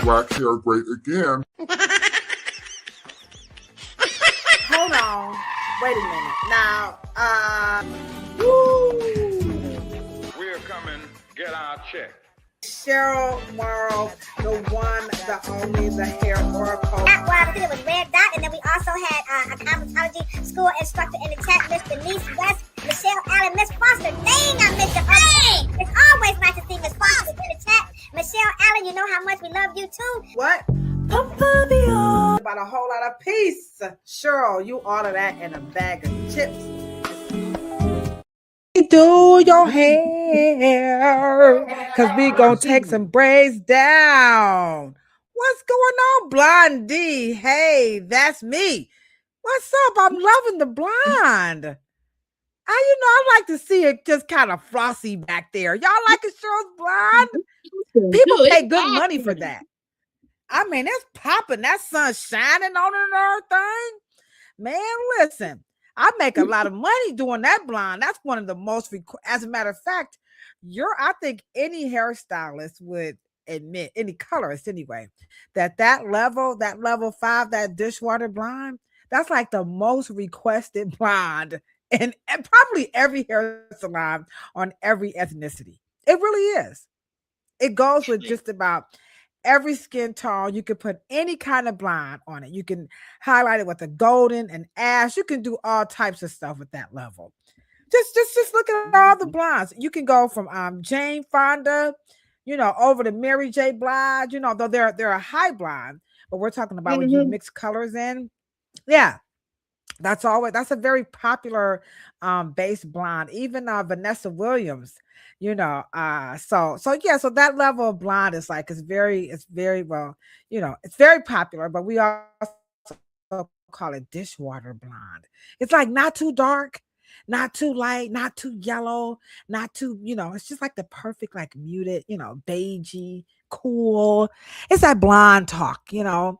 black hair great again. Hold on. Wait a minute. Now, we're coming. Get our check. Cheryl Morrow, the one, the only, the hair oracle. Well, it was Red Dot, and then we also had a cosmetology school instructor in the chat, Miss Denise West, Michelle Allen, Miss Foster. Dang, I missed your name. It's always nice to see Miss Foster in the chat. Michelle Allen, you know how much we love you too. What? About a whole lot of peace. Cheryl, you order that in a bag of chips. Do your hair, because we gonna take some braids down. What's going on, Blondie? Hey, that's me. What's up? I'm loving the blonde. I like to see it just kind of flossy back there. Y'all like it, Cheryl's blonde? People pay good money for that. I mean, it's popping. That sun's shining on it and everything. Man, listen. I make a lot of money doing that blonde. That's one of the most, as a matter of fact, I think any hairstylist would admit, any colorist anyway, that level 5, that dishwater blonde, that's like the most requested blonde in probably every hair salon on every ethnicity. It really is. It goes with just about every skin tone. You can put any kind of blonde on it. You can highlight it with a golden and ash. You can do all types of stuff with that level. Just look at all the blondes. You can go from Jane Fonda, over to Mary J. Blige, though they're a high blonde, but we're talking about when you mix colors in. Yeah. That's a very popular base blonde. Even Vanessa Williams, so that level of blonde is like, it's very well, it's very popular, but we also call it dishwater blonde. It's like not too dark, not too light, not too yellow, not too, it's just like the perfect, like muted, beigey, cool. It's that blonde talk, so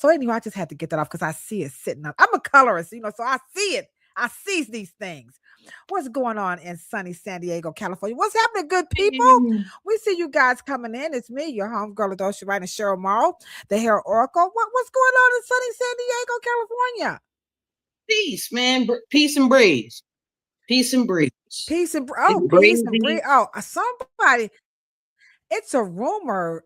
anyway, I just had to get that off because I see it sitting up. I'm a colorist, so I see it. I see these things. What's going on in sunny San Diego, California? What's happening, good people? We see you guys coming in. It's me, your homegirl, Adosha Wright, and Cheryl Morrow, the hair oracle. What's going on in sunny San Diego, California? Peace, man. Peace and braids. Peace and braids. Peace and braids. Oh, somebody. It's a rumor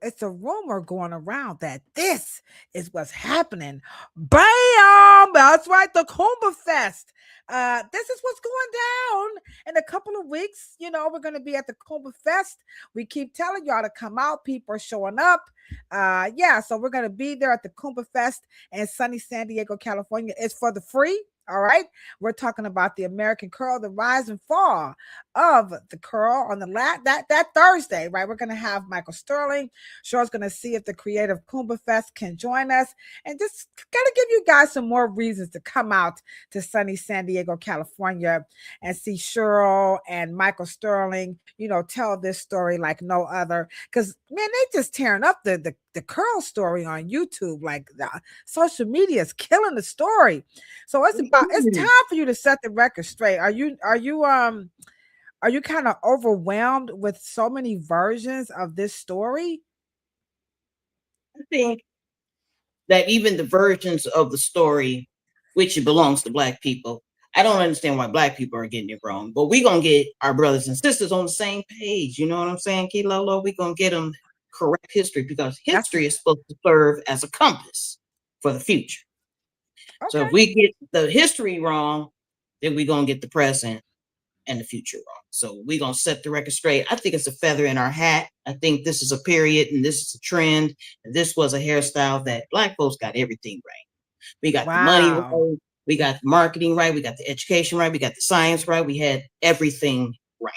going around that this is what's happening. Bam! That's right, the Kumbha Fest. This is what's going down in a couple of weeks. We're going to be at the Kumbha Fest. We keep telling y'all to come out. People are showing up. So we're going to be there at the Kumbha Fest in sunny San Diego, California. It's for the free. All right, we're talking about the American curl, the rise and fall of the curl on that Thursday, right? We're going to have Michael Sterling. Cheryl's going to see if the creative Kumbha Fest can join us, and just got to give you guys some more reasons to come out to sunny San Diego, California, and see Cheryl and Michael Sterling, tell this story like no other. Because man, they just tearing up the curl story on YouTube. Like the social media is killing the story. So it's time for you to set the record straight. Are you kind of overwhelmed with so many versions of this story? I think that even the versions of the story, which it belongs to Black people, I don't understand why Black people are getting it wrong. But we're going to get our brothers and sisters on the same page. You know what I'm saying, Kilolo? We're going to get them correct history, because history is supposed to serve as a compass for the future. Okay. So if we get the history wrong, then we're going to get the present and the future wrong. So we're going to set the record straight. I think it's a feather in our hat. I think this is a period and this is a trend. And this was a hairstyle that Black folks got everything right. We got the money right. We got the marketing right. We got the education right. We got the science right. We had everything right.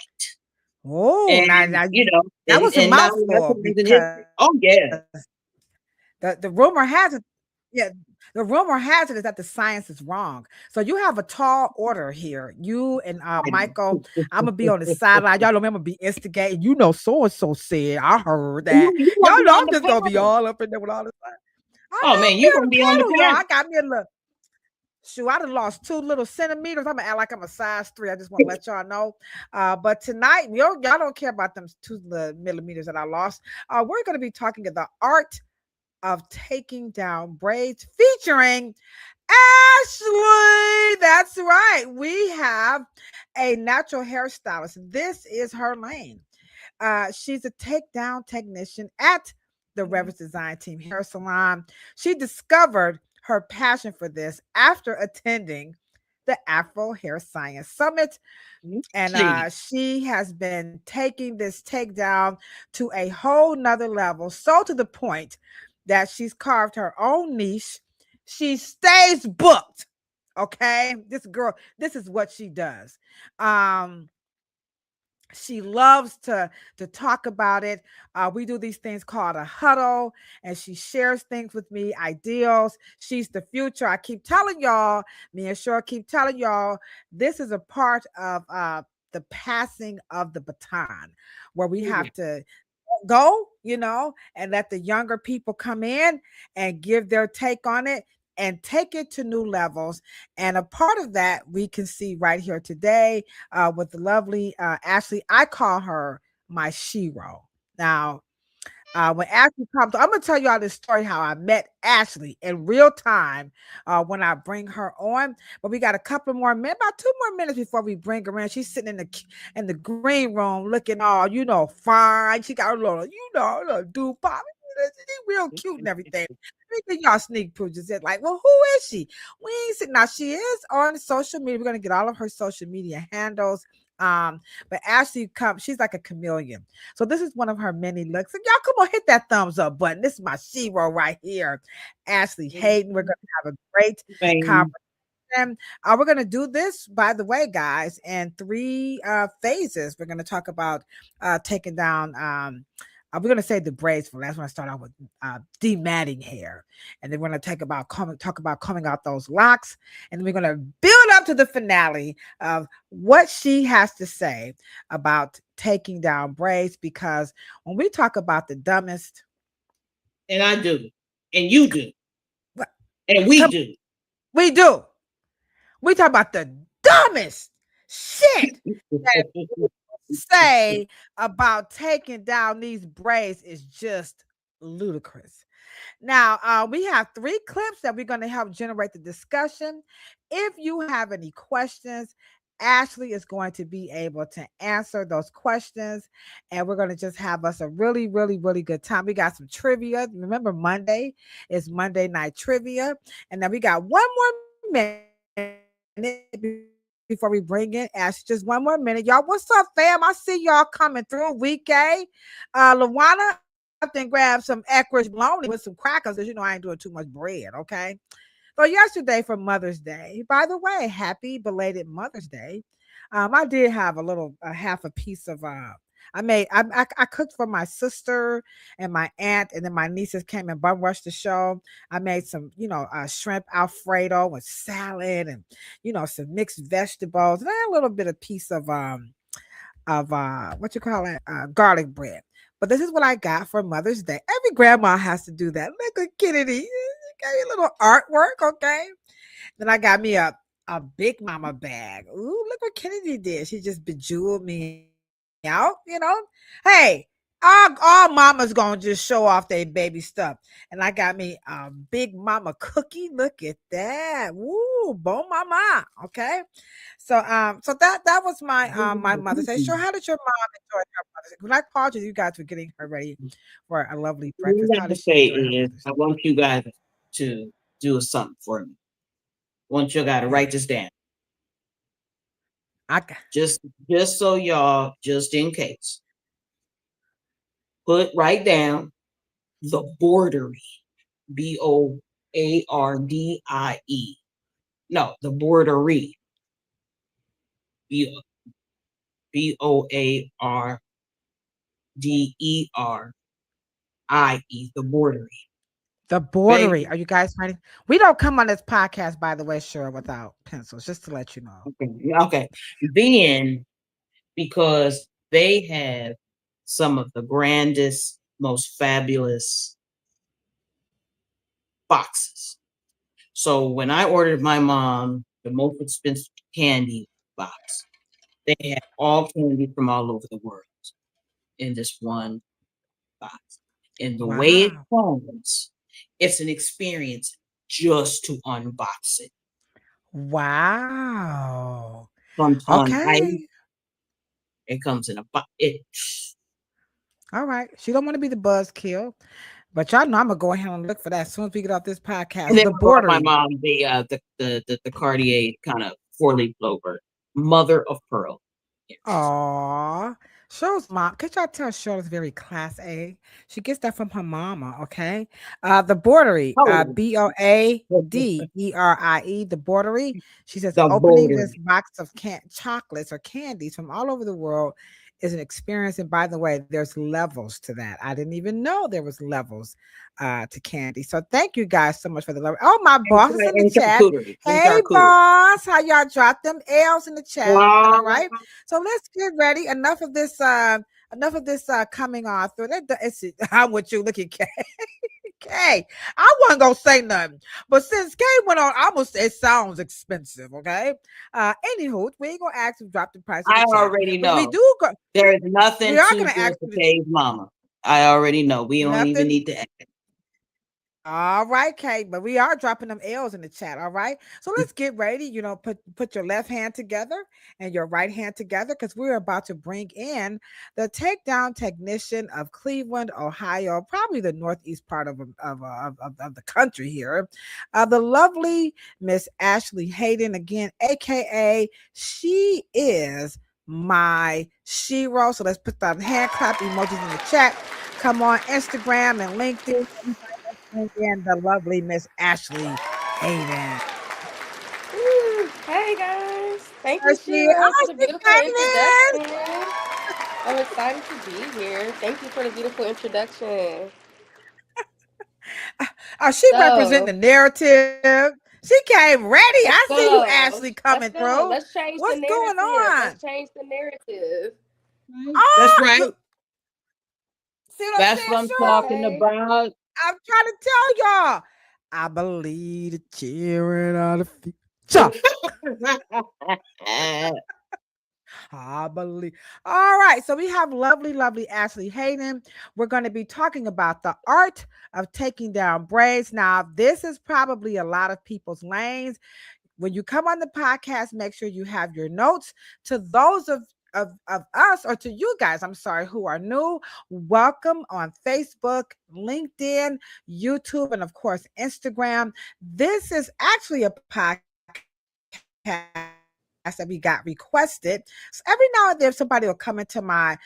Oh, and, that was a mouthful. Oh yeah. The rumor has it. Yeah, the rumor has it is that the science is wrong. So you have a tall order here. You and Michael, I'm gonna be on the sideline. Y'all remember be instigating. So and so said. I heard that. Y'all know I'm just gonna be all up in there with all this. Oh man, you gonna be on the panel. I got me a little. Shoot, I done lost 2 little centimeters. I'm gonna act like I'm a size 3. I just want to let y'all know. But tonight, y'all don't care about them 2 millimeters that I lost. We're gonna be talking about the art of Taking Down Braids featuring Ashley. That's right. We have a natural hairstylist. This is her lane. She's a takedown technician at the Revis Design Team Hair Salon. She discovered her passion for this after attending the Afro Hair Science Summit. And she has been taking this takedown to a whole nother level, so to the point that she's carved her own niche. She stays booked. Okay. This girl, this is what she does. She loves to talk about it. We do these things called a huddle, and she shares things with me, ideals. She's the future. I keep telling y'all, me and Cheryl keep telling y'all, this is a part of the passing of the baton, where we have to go, and let the younger people come in and give their take on it and take it to new levels. And a part of that we can see right here today with the lovely Ashley. I call her my Shiro. Now, when Ashley comes, I'm gonna tell you all this story how I met Ashley in real time when I bring her on. But we got a couple more minutes, about 2 more minutes before we bring her in. She's sitting in the green room looking all, fine. She got a little, little dude pop. She's real cute and everything. Let me give y'all sneak pictures. Like, well, who is she? We ain't sitting. Now she is on social media. We're gonna get all of her social media handles. But Ashley she's like a chameleon. So this is one of her many looks. And y'all come on, hit that thumbs up button. This is my Shiro right here. Ashley Hayden. We're gonna have a great conversation. We're gonna do this, by the way, guys, in 3 phases. We're gonna talk about taking down we're going to say the braids for last. We're going to start out with dematting hair. And then we're going to talk about coming out those locks. And then we're going to build up to the finale of what she has to say about taking down braids. Because when we talk about the dumbest. And I do. And you do. And we do. We do. We talk about the dumbest shit that say about taking down these braids is just ludicrous. Now, we have 3 clips that we're going to help generate the discussion. If you have any questions, Ashley is going to be able to answer those questions, and we're going to just have us a really, really, really good time. We got some trivia. Remember, Monday is Monday night trivia, and then we got 1 more minute before we bring in Ash. Just 1 more minute. Y'all, what's up, fam? I see y'all coming through. Week A. Lawana, up and grab some Eckrich bologna with some crackers, because I ain't doing too much bread, okay? So yesterday for Mother's Day, by the way, happy belated Mother's Day. I did have half a piece of I cooked for my sister and my aunt, and then my nieces came and bum rushed the show. I made some, shrimp Alfredo with salad and, some mixed vegetables, and I had a little bit of piece of what you call it, garlic bread. But this is what I got for Mother's Day. Every grandma has to do that. Look at Kennedy, got a little artwork, okay? Then I got me a Big Mama bag. Ooh, look what Kennedy did. She just bejeweled me out, Hey, all mamas gonna just show off their baby stuff. And I got me a Big Mama cookie. Look at that. Woo, bon mama. Okay. So that was my my Mother's Day. Sure, how did your mom enjoy her Mother's Day? When I called you guys were getting her ready for a lovely breakfast. How did she enjoy her Mother's Day? I want you guys to do something for me. I want you guys to write this down. Just so y'all, just in case, write down the borderie, BOARDIE. No, the borderie, BOARDERIE, the borderie. The borderie. Are you guys writing? We don't come on this podcast, by the way, sure, without pencils, just to let you know. Okay. Then, because they have some of the grandest, most fabulous boxes. So when I ordered my mom the most expensive candy box, they had all candy from all over the world in this one box. And the way it comes It's an experience just to unbox it. Wow. Comes on ice. Okay. It comes in a box. All right. She don't want to be the buzzkill, but y'all know I'm gonna go ahead and look for that as soon as we get off this podcast. And then The I bought my bordering. mom the Cartier kind of 4-leaf clover, mother of pearl. Aw. Cheryl's mom. Could y'all tell Cheryl's very class A? She gets that from her mama, okay? The bordery, Oh. BOADERIE, the bordery. She says, The opening bordery. this box of chocolates or candies from all over the world is an experience. And by the way, there's levels to that. I didn't even know there was levels to candy. So thank you guys so much for the love. Oh, my boss is in the chat. Hey, boss, how y'all drop them L's in the chat? All right. So let's get ready. Enough of this coming on through. I'm with you. Look at Kay. Kay, I wasn't gonna say nothing, but since Kay went on, it sounds expensive. Okay. Anywho, we ain't gonna ask to drop the price. I already know. We do go. There is nothing We are too gonna good ask for Kay's mama. I already know. We don't even need to ask. All right, Kate, but we are dropping them L's in the chat. All right. So let's get ready. Put your left hand together and your right hand together because we're about to bring in the takedown technician of Cleveland, Ohio, probably the northeast part of the country here. The lovely Miss Ashley Hayden, again, aka she is my shero. So let's put the hand clap emojis in the chat. Come on Instagram and LinkedIn. And the lovely Miss Ashley Hayden. Hey guys, thank you, Sheila, for the beautiful introduction. I'm excited to be here. Thank you for the beautiful introduction. She represents the narrative. She came ready. I see you, Ashley, coming through. Let's change What's the narrative. going on? Let's change the narrative. That's right. See what That's what I'm talking about. I'm trying to tell y'all. I believe the cheering of the future. I believe. All right. So we have lovely Ashley Hayden. We're going to be talking about the art of taking down braids. Now, this is probably a lot of people's lanes. When you come on the podcast, make sure you have your notes. To those of us, or to you guys, I'm sorry, who are new, welcome on Facebook, LinkedIn, YouTube, and of course, Instagram. This is actually a podcast that we got requested. So every now and then somebody will come into my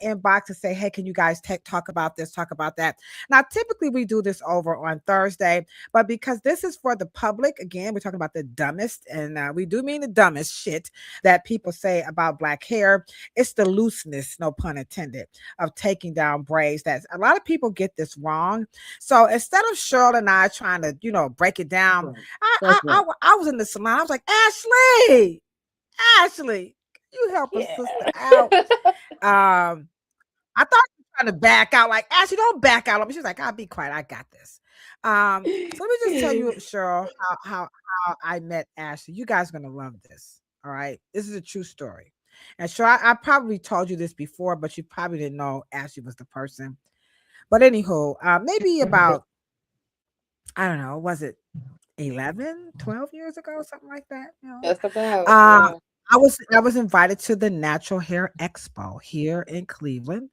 inbox and say, hey, can you guys talk about this, talk about that? Now, typically we do this over on Thursday, but because this is for the public, again, we're talking about the dumbest, and we do mean the dumbest shit that people say about Black hair. It's the looseness, no pun intended, of taking down braids. That a lot of people get this wrong. So instead of Cheryl and I trying to, break it down, I was in the salon. I was like, Ashley, can you help a sister out? I thought she was trying to back out. Like, Ashley, don't back out on me. She was like, I'll be quiet. I got this. So let me just tell you, Cheryl, how I met Ashley. You guys are gonna love this. All right, this is a true story. And Cheryl, I probably told you this before, but you probably didn't know Ashley was the person. But anywho, maybe about, I don't know, was it 11, 12 years ago, something like that? Just about. I was invited to the Natural Hair Expo here in Cleveland.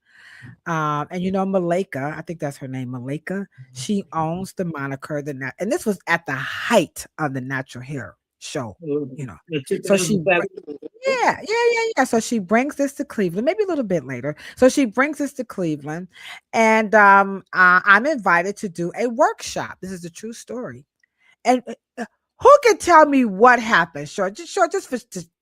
And Malika, I think that's her name, Malika. She owns the moniker and this was at the height of the natural hair show, So she yeah. So she brings this to Cleveland, maybe a little bit later. So she brings this to Cleveland, and I'm invited to do a workshop. This is a true story. And who can tell me what happened? Sure, just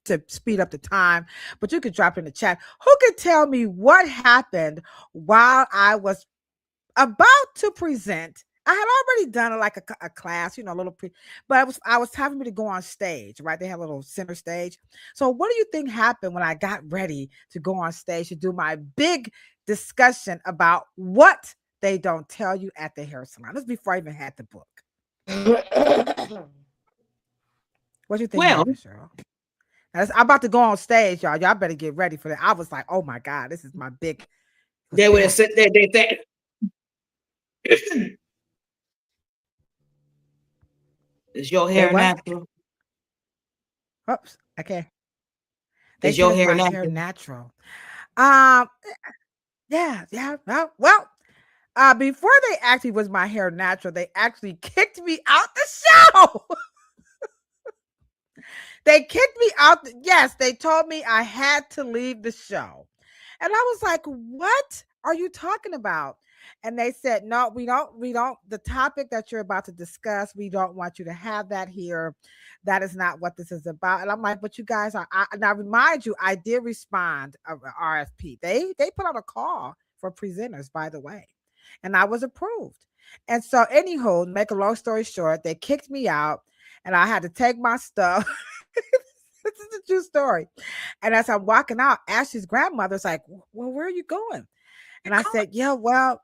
to speed up the time, but you could drop in the chat. Who could tell me what happened while I was about to present? I had already done a class, a little but I was time for me to go on stage, right? They have a little center stage. So what do you think happened when I got ready to go on stage to do my big discussion about what they don't tell you at the hair salon? This is before I even had the book. What do you think happened, Cheryl? I'm about to go on stage, y'all. Y'all better get ready for that. I was like, oh my God, this is my big. They would have said that. Is your Say hair what? natural? Oops. Okay. They Is said your it's hair my hair natural? natural. Um, yeah. Well, before they actually was my hair natural, they actually kicked me out the show. They kicked me out. Yes, they told me I had to leave the show. And I was like, what are you talking about? And they said, no, we don't, the topic that you're about to discuss, we don't want you to have that here. That is not what this is about. And I'm like, but you guys are, and I remind you, I did respond RFP. They put out a call for presenters, by the way, and I was approved. And so, anywho, make a long story short, they kicked me out and I had to take my stuff. This is a true story. And as I'm walking out, Ashley's grandmother's like, well, where are you going? And I said, yeah, well,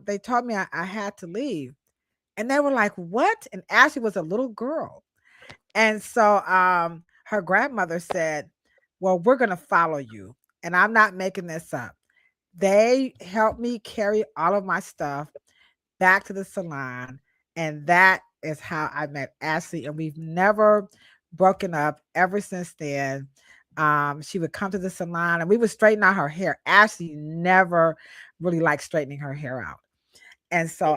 they told me I had to leave. And they were like, what? And Ashley was a little girl. And so her grandmother said, well, we're going to follow you. And I'm not making this up. They helped me carry all of my stuff back to the salon. And that is how I met Ashley. And we've never broken up ever since then. She would come to the salon and we would straighten out her hair. Ashley never really liked straightening her hair out. And so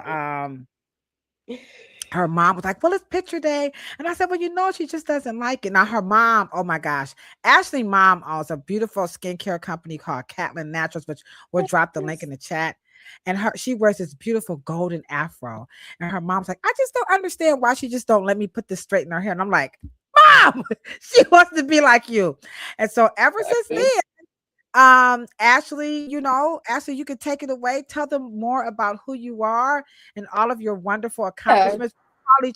her mom was like, well, it's picture day. And I said, well, she just doesn't like it. Now her mom, oh my gosh, Ashley's mom owns a beautiful skincare company called Catlin Naturals, which we'll drop the link in the chat. And she wears this beautiful golden afro. And her mom's like, I just don't understand why she just don't let me put this straight in her hair. And I'm like, Mom, she wants to be like you. And so ever since then, Ashley, Ashley, you can take it away. Tell them more about who you are and all of your wonderful accomplishments. Call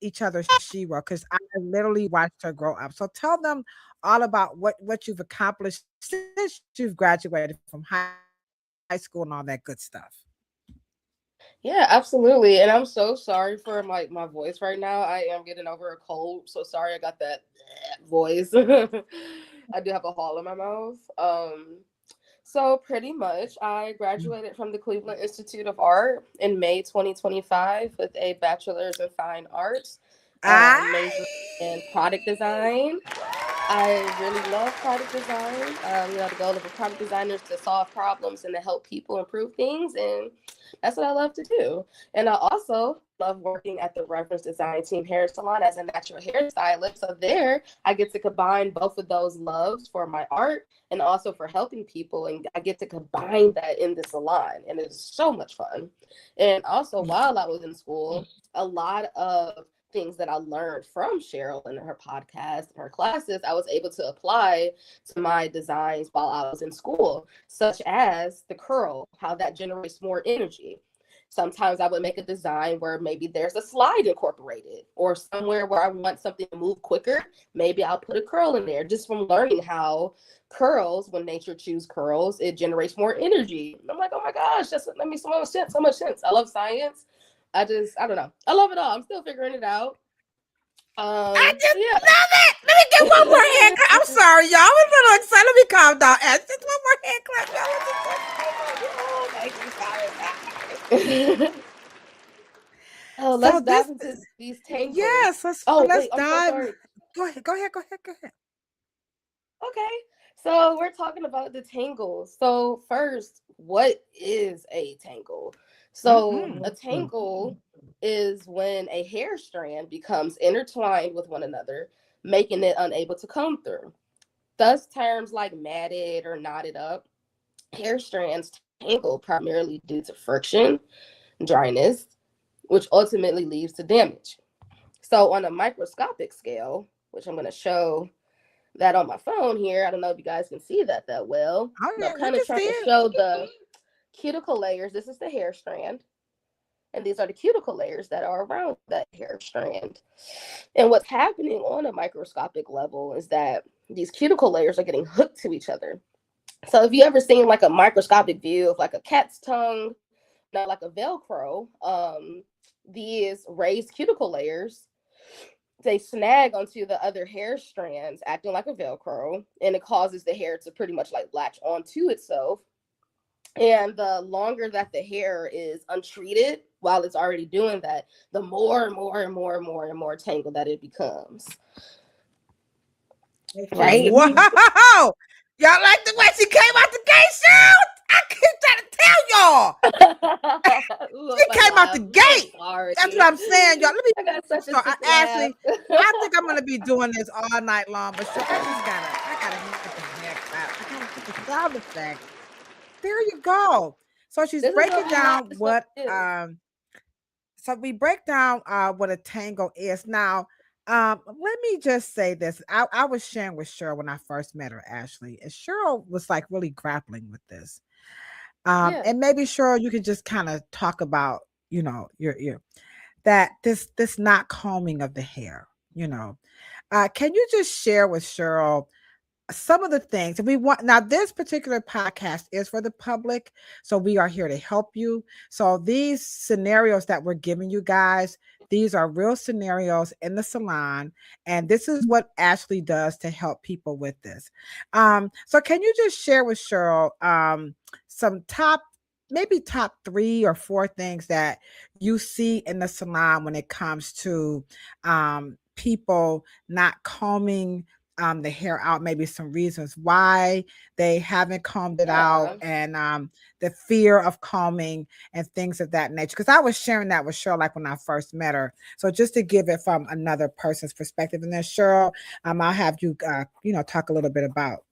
each other's Shira, because I literally watched her grow up. So tell them all about what you've accomplished since you've graduated from high school and all that good stuff. Yeah, absolutely. And I'm so sorry for my voice right now. I am getting over a cold. So sorry I got that voice. I do have a hole in my mouth. So pretty much I graduated from the Cleveland Institute of Art in May 2025 with a bachelor's in fine arts, major in product design. I really love product design. The goal of a product designer is to solve problems and to help people improve things. And that's what I love to do. And I also love working at the Reference Design Team Hair Salon as a natural hairstylist. So there I get to combine both of those loves for my art and also for helping people. And I get to combine that in the salon. And it's so much fun. And also while I was in school, a lot of things that I learned from Cheryl and her podcast and her classes, I was able to apply to my designs while I was in school, such as the curl, how that generates more energy. Sometimes I would make a design where maybe there's a slide incorporated, or somewhere where I want something to move quicker, maybe I'll put a curl in there. Just from learning how curls, when nature chooses curls, it generates more energy. And I'm like, oh my gosh, that makes so much sense. I love science. I don't know. I love it all. I'm still figuring it out. I just love it. Let me get one more hand clap. I'm sorry, y'all. I was a little excited. Let me calm down. Just one more hand clap, y'all. Oh, let's dive into these tangles. Yes, let's wait, dive. I'm so sorry. Go ahead. Okay. So we're talking about the tangles. So first, what is a tangle? So a tangle is when a hair strand becomes intertwined with one another, making it unable to comb through. Thus, terms like matted or knotted up hair strands tangle primarily due to friction, dryness, which ultimately leads to damage. So on a microscopic scale, which I'm going to show that on my phone here. I don't know if you guys can see that well. Okay, I'm kind of trying to show the cuticle layers. This is the hair strand. And these are the cuticle layers that are around that hair strand. And what's happening on a microscopic level is that these cuticle layers are getting hooked to each other. So if you ever seen like a microscopic view of like a cat's tongue, not like a Velcro, these raised cuticle layers, they snag onto the other hair strands, acting like a Velcro, and it causes the hair to pretty much like latch onto itself. And the longer that the hair is untreated while it's already doing that, the more and more and more and more and more tangled that it becomes. Right? Wow. Y'all like the way she came out the gate, Cheryl? I keep trying to tell y'all. She came out the gate. That's what I'm saying, y'all. Let me. I got such So a sick Ashley, laugh. I think I'm gonna be doing this all night long, but so I gotta hit the hair clap. I gotta hit the sound effect. There you go. So she's This is breaking what down we what do. so we break down what a tangle is. Now, let me just say this. I was sharing with Cheryl when I first met her, Ashley, and Cheryl was like really grappling with this. Yeah. And maybe Cheryl, you could just kind of talk about, you know, your that this not combing of the hair, you know. Can you just share with Cheryl some of the things we want? Now this particular podcast is for the public, so we are here to help you. So these scenarios that we're giving you guys, these are real scenarios in the salon, and this is what Ashley does to help people with this. So can you just share with Cheryl some maybe top 3 or 4 things that you see in the salon when it comes to people not combing the hair out, maybe some reasons why they haven't combed it out, and the fear of combing and things of that nature. Because I was sharing that with Cheryl like when I first met her. So just to give it from another person's perspective. And then Cheryl, I'll have you talk a little bit about,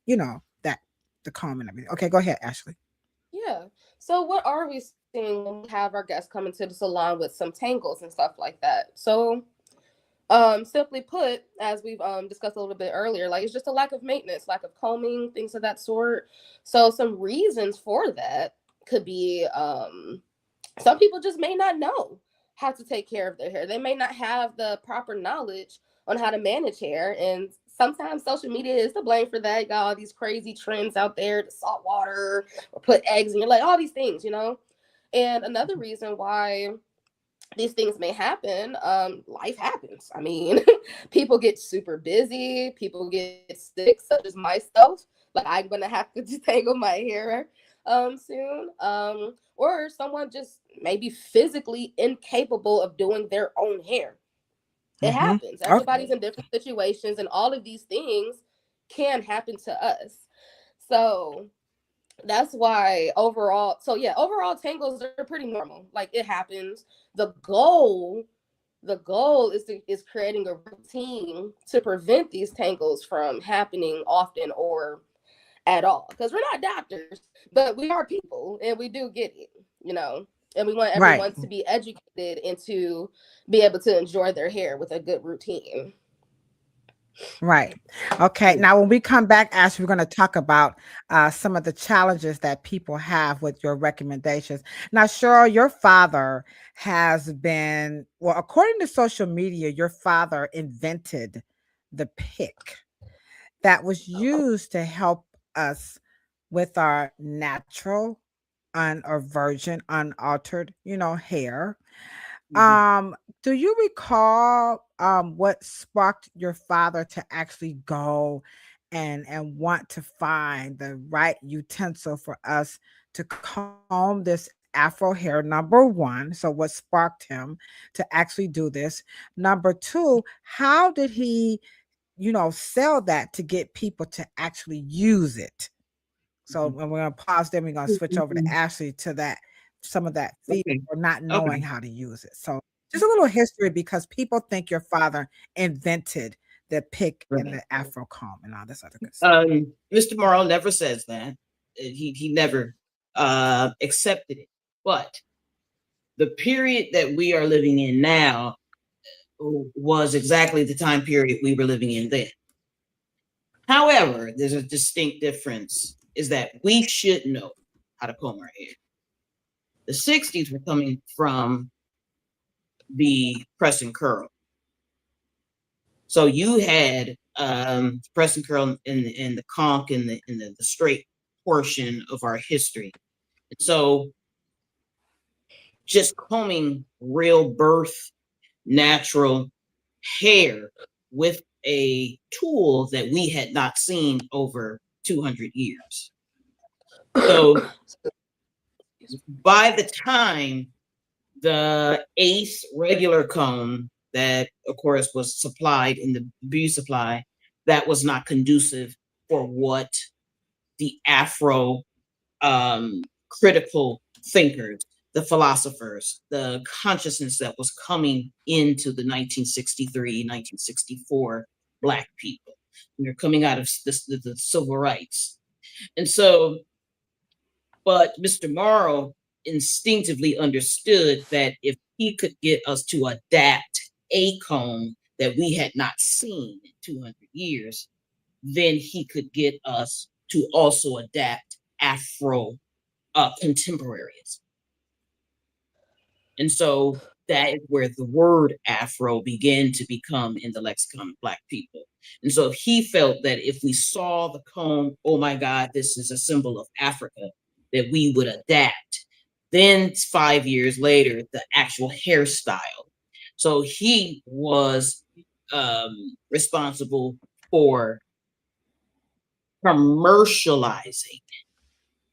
that the combing and everything. Okay, go ahead, Ashley. Yeah. So what are we seeing when we have our guests come into the salon with some tangles and stuff like that? So simply put, as we've discussed a little bit earlier, like it's just a lack of maintenance, lack of combing, things of that sort. So some reasons for that could be some people just may not know how to take care of their hair. They may not have the proper knowledge on how to manage hair, and sometimes social media is to blame for that. You got all these crazy trends out there, the salt water or put eggs in your leg, all these things, you know. And another reason why these things may happen, life happens. I mean, people get super busy, people get sick, such as myself. Like I'm gonna have to detangle my hair soon. Or someone just maybe physically incapable of doing their own hair. It happens. Everybody's in different situations, and all of these things can happen to us. So that's why overall tangles are pretty normal. Like it happens. The goal is creating a routine to prevent these tangles from happening often or at all, because we're not doctors, but we are people and we do get it, you know. And we want Right. everyone to be educated and to be able to enjoy their hair with a good routine. Right. Okay. Now, when we come back, Ashley, we're going to talk about some of the challenges that people have with your recommendations. Now, Cheryl, your father has been, well, according to social media, your father invented the pick that was used to help us with our natural or virgin, unaltered, hair. Do you recall what sparked your father to actually go and want to find the right utensil for us to comb this afro hair? Number one, so what sparked him to actually do this? Number two, how did he, sell that to get people to actually use it? So we're going to pause there. We're going to switch over to Ashley to that, some of that fear or not knowing how to use it. So just a little history, because people think your father invented the pick and the afro comb and all this other good stuff. Mr. Morrow never says that. He never accepted it. But the period that we are living in now was exactly the time period we were living in then. However, there's a distinct difference, is that we should know how to comb our hair. The 60s were coming from the press and curl. So you had press and curl in the conch and the straight portion of our history. And so just combing real birth, natural hair with a tool that we had not seen over 200 years. So By the time the Ace regular comb that, of course, was supplied in the beauty supply, that was not conducive for what the Afro critical thinkers, the philosophers, the consciousness that was coming into the 1963, 1964 Black people. And they're coming out of the civil rights. And so, but Mr. Morrow instinctively understood that if he could get us to adapt a comb that we had not seen in 200 years, then he could get us to also adapt Afro contemporaries. And so that is where the word Afro began to become in the lexicon of Black people. And so he felt that if we saw the comb, oh my God, this is a symbol of Africa, that we would adapt. Then 5 years later, the actual hairstyle. So he was responsible for commercializing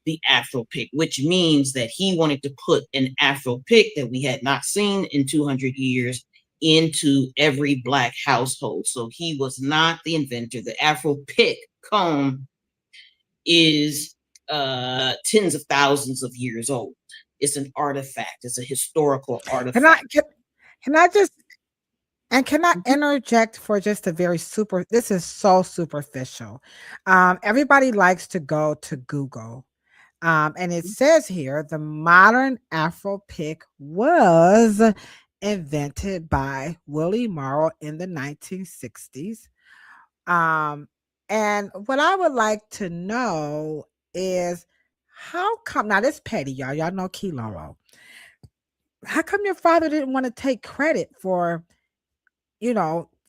the Afro pick, which means that he wanted to put an Afro pick that we had not seen in 200 years into every Black household. So he was not the inventor. The Afro pick comb is tens of thousands of years old. It's an artifact. It's a historical artifact. Can I interject for just a very this is so superficial. Everybody likes to go to Google. And it says here, the modern Afro pick was invented by Willie Morrow in the 1960s. And what I would like to know is how come, now this petty, y'all know Kilolo. How come your father didn't want to take credit for,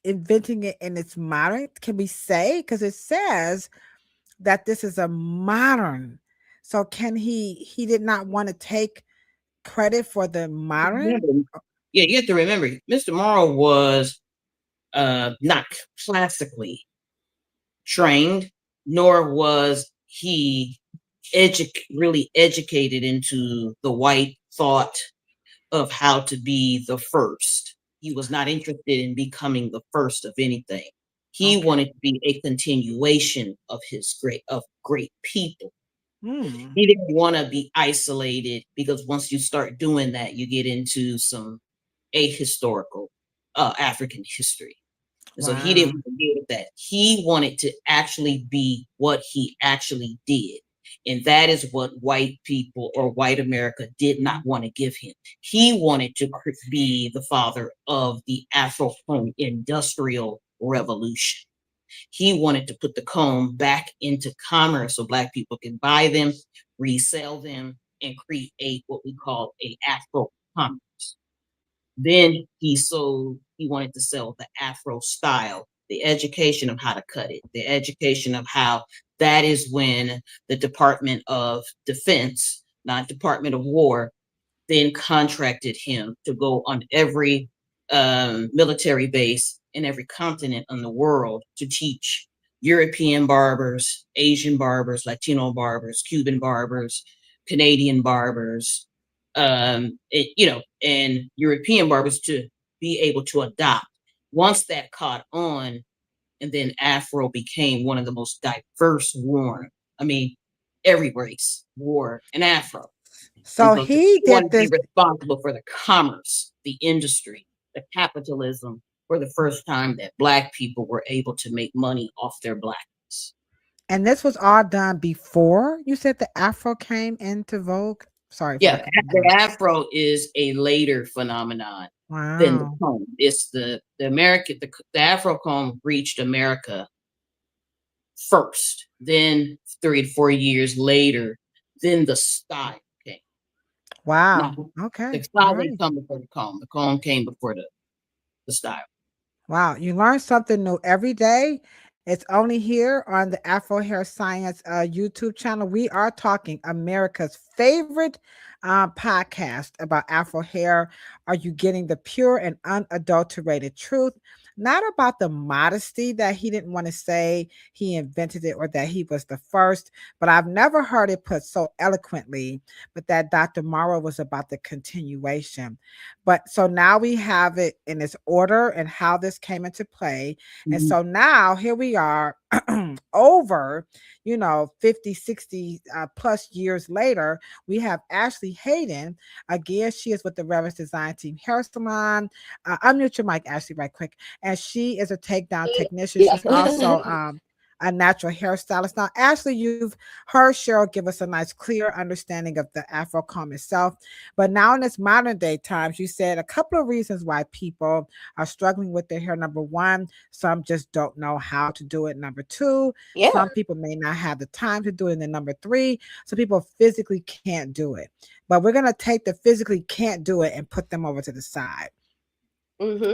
inventing it in its modern? Can we say, because it says that this is a modern. So can he did not want to take credit for the modern? Yeah, you have to remember, Mr. Morrow was not classically trained, nor was he really educated into the white thought of how to be the first. He was not interested in becoming the first of anything. He wanted to be a continuation of his great people. He didn't want to be isolated, because once you start doing that, you get into some ahistorical African history. Wow. So he didn't get that. He wanted to actually be what he actually did. And that is what white people or white America did not want to give him. He wanted to be the father of the Afro industrial revolution. He wanted to put the comb back into commerce so Black people can buy them, resell them, and create what we call a Afro commerce. Then he wanted to sell the Afro style, the education of how to cut it, the education of how. That is when the Department of Defense, not Department of War, then contracted him to go on every military base in every continent in the world to teach European barbers, Asian barbers, Latino barbers, Cuban barbers, Canadian barbers, and European barbers to be able to adopt. Once that caught on, and then Afro became one of the most diverse every race wore an Afro. So he did this. Be responsible for the commerce, the industry, the capitalism, for the first time that Black people were able to make money off their Blackness. And this was all done before you said the Afro came into vogue? Sorry. Yeah, the Afro is a later phenomenon. Wow. Than the comb. It's the Afro comb reached America first. Then 3 to 4 years later, then the style came. Wow. Okay. The style didn't come before the comb. The comb came before the style. Wow. You learn something new every day. It's only here on the Afro Hair Science YouTube channel. We are talking America's favorite podcast about Afro hair. Are you getting the pure and unadulterated truth? not about the modesty that he didn't want to say he invented it or that he was the first, but I've never heard it put so eloquently, but that Dr. Morrow was about the continuation. But so now we have it in its order and how this came into play. And so now here we are over, 50, 60 plus years later, we have Ashley Hayden. Again, she is with the Reverence Design Team Hair Salon. Unmute your mic, Ashley, right quick. And she is a takedown technician. Yeah. She's also a natural hairstylist. Now, Ashley, you've heard Cheryl give us a nice, clear understanding of the Afro comb itself. But now in this modern day times, you said a couple of reasons why people are struggling with their hair. Number one, some just don't know how to do it. Number two, Yeah. some people may not have the time to do it. And then number three, some people physically can't do it. But we're going to take the physically can't do it and put them over to the side.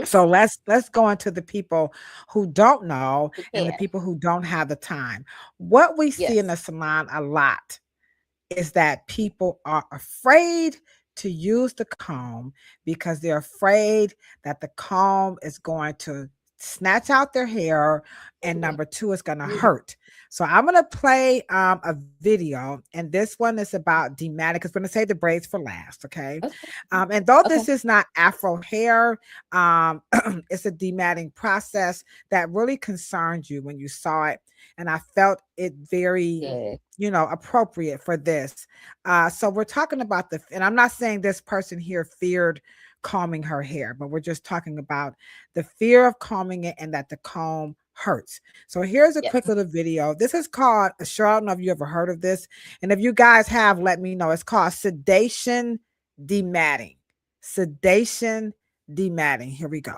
So let's go into the people who don't know and the people who don't have the time. What we see in the salon a lot is that people are afraid to use the comb because they're afraid that the comb is going to snatch out their hair, and number two, is going to hurt. So I'm going to play a video, and this one is about dematting, because we're going to save the braids for last, okay? And though this is not Afro hair, it's a dematting process that really concerned you when you saw it, and I felt it very, appropriate for this. So we're talking about and I'm not saying this person here feared combing her hair, but we're just talking about the fear of combing it and that the comb hurts. So here's a quick little video. This is called, Cheryl, I don't know if you ever heard of this, and if you guys have, let me know. It's called sedation dematting. Sedation dematting. Here we go.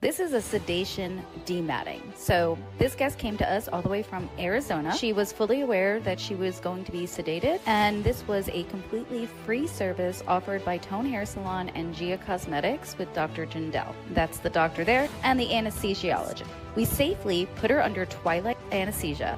This is a sedation dematting. So this guest came to us all the way from Arizona. She was fully aware that she was going to be sedated, and this was a completely free service offered by Tone Hair Salon and Gia Cosmetics with Dr. Jindal. That's the doctor there and the anesthesiologist. We safely put her under twilight anesthesia,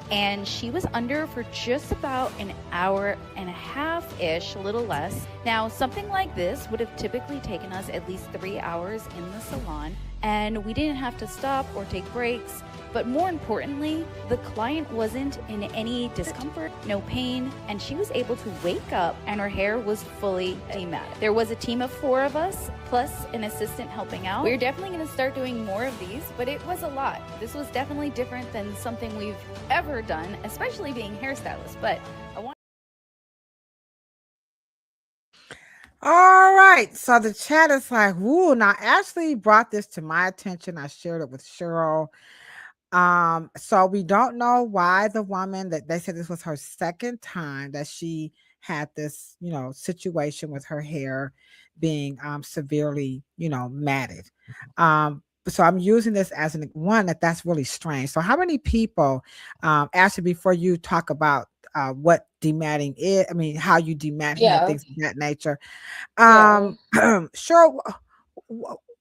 and she was under for just about an hour and a half-ish, a little less. Now, something like this would have typically taken us at least 3 hours in the salon, and we didn't have to stop or take breaks. But more importantly, the client wasn't in any discomfort, no pain, and she was able to wake up and her hair was fully dematted. There was a team of 4 of us, plus an assistant helping out. We're definitely going to start doing more of these, but it was a lot. This was definitely different than something we've ever done, especially being hairstylists. But I want. All right, so the chat is like, woo. Now, Ashley brought this to my attention. I shared it with Cheryl. So we don't know why the woman, that they said this was her second time that she had this, situation with her hair being severely, matted. So I'm using this as one that's really strange. So how many people, Ashley, before you talk about what dematting is, I mean, how you demat hair, things of that nature. Sure.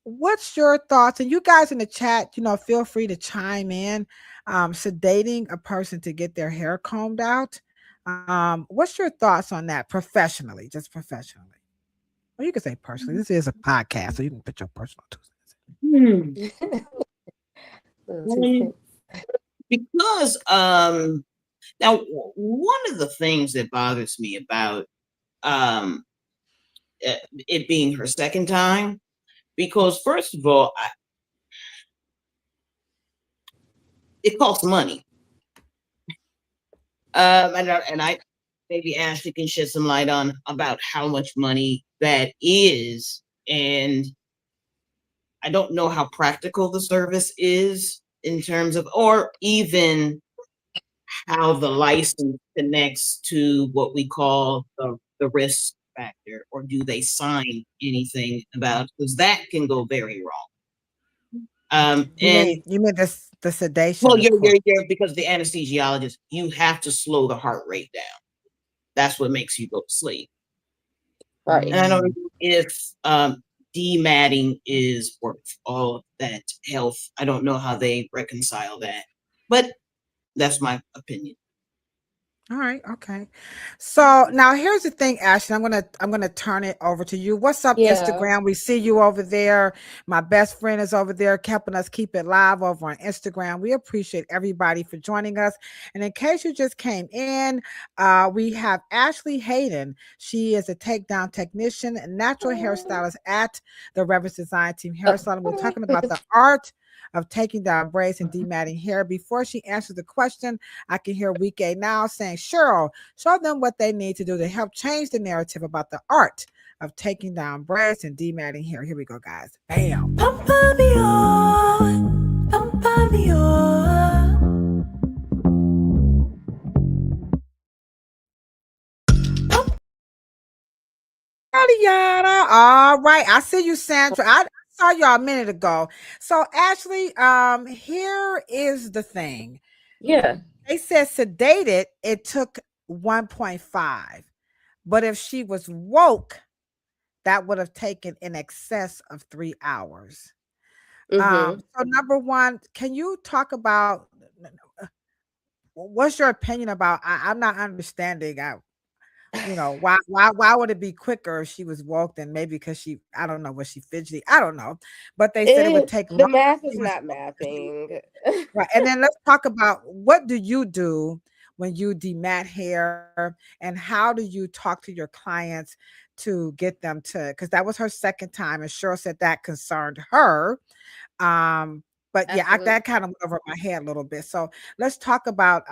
What's your thoughts? And you guys in the chat, feel free to chime in. Sedating a person to get their hair combed out. What's your thoughts on that professionally, just professionally? Well, you can say personally. This is a podcast, so you can put your personal 2 cents. Because now one of the things that bothers me about it being her second time, because first of all, it costs money. And I maybe Ashley can shed some light on about how much money that is. And I don't know how practical the service is in terms of, or even how the license connects to what we call the risk factor, or do they sign anything about, because that can go very wrong. You mean the sedation? Well, you're because the anesthesiologist, you have to slow the heart rate down. That's what makes you go to sleep. Right. And I don't know if dematting is worth all of that health. I don't know how they reconcile that, but that's my opinion. All right, okay. So now here's the thing, Ashley. I'm gonna turn it over to you. What's up, Yeah. Instagram? We see you over there. My best friend is over there, helping us keep it live over on Instagram. We appreciate everybody for joining us. And in case you just came in, we have Ashley Hayden. She is a takedown technician and natural hairstylist at the Reverence Design Team Hair Salon. We're talking about the art of taking down braids and dematting hair. Before she answers the question, I can hear Week A now saying, Cheryl, show them what they need to do to help change the narrative about the art of taking down braids and dematting hair. Here we go, guys. Bam. Pampa me on, pampa me on. Yada. All right. I see you, Sandra. I saw y'all a minute ago. So, Ashley, here is the thing. Yeah. They said sedated, it took 1.5. But if she was woke, that would have taken in excess of 3 hours. Mm-hmm. So number one, can you talk about what's your opinion about? I'm not understanding. Why would it be quicker if she was woke than maybe because I don't know, was she fidgety? I don't know, but they said it would take The longer. math If is she was not woke than mathing. right. And then let's talk about what do you do when you demat hair, and how do you talk to your clients to get them to, because that was her second time, and Cheryl said that concerned her. But yeah, Absolutely. that kind of went over my head a little bit. So let's talk about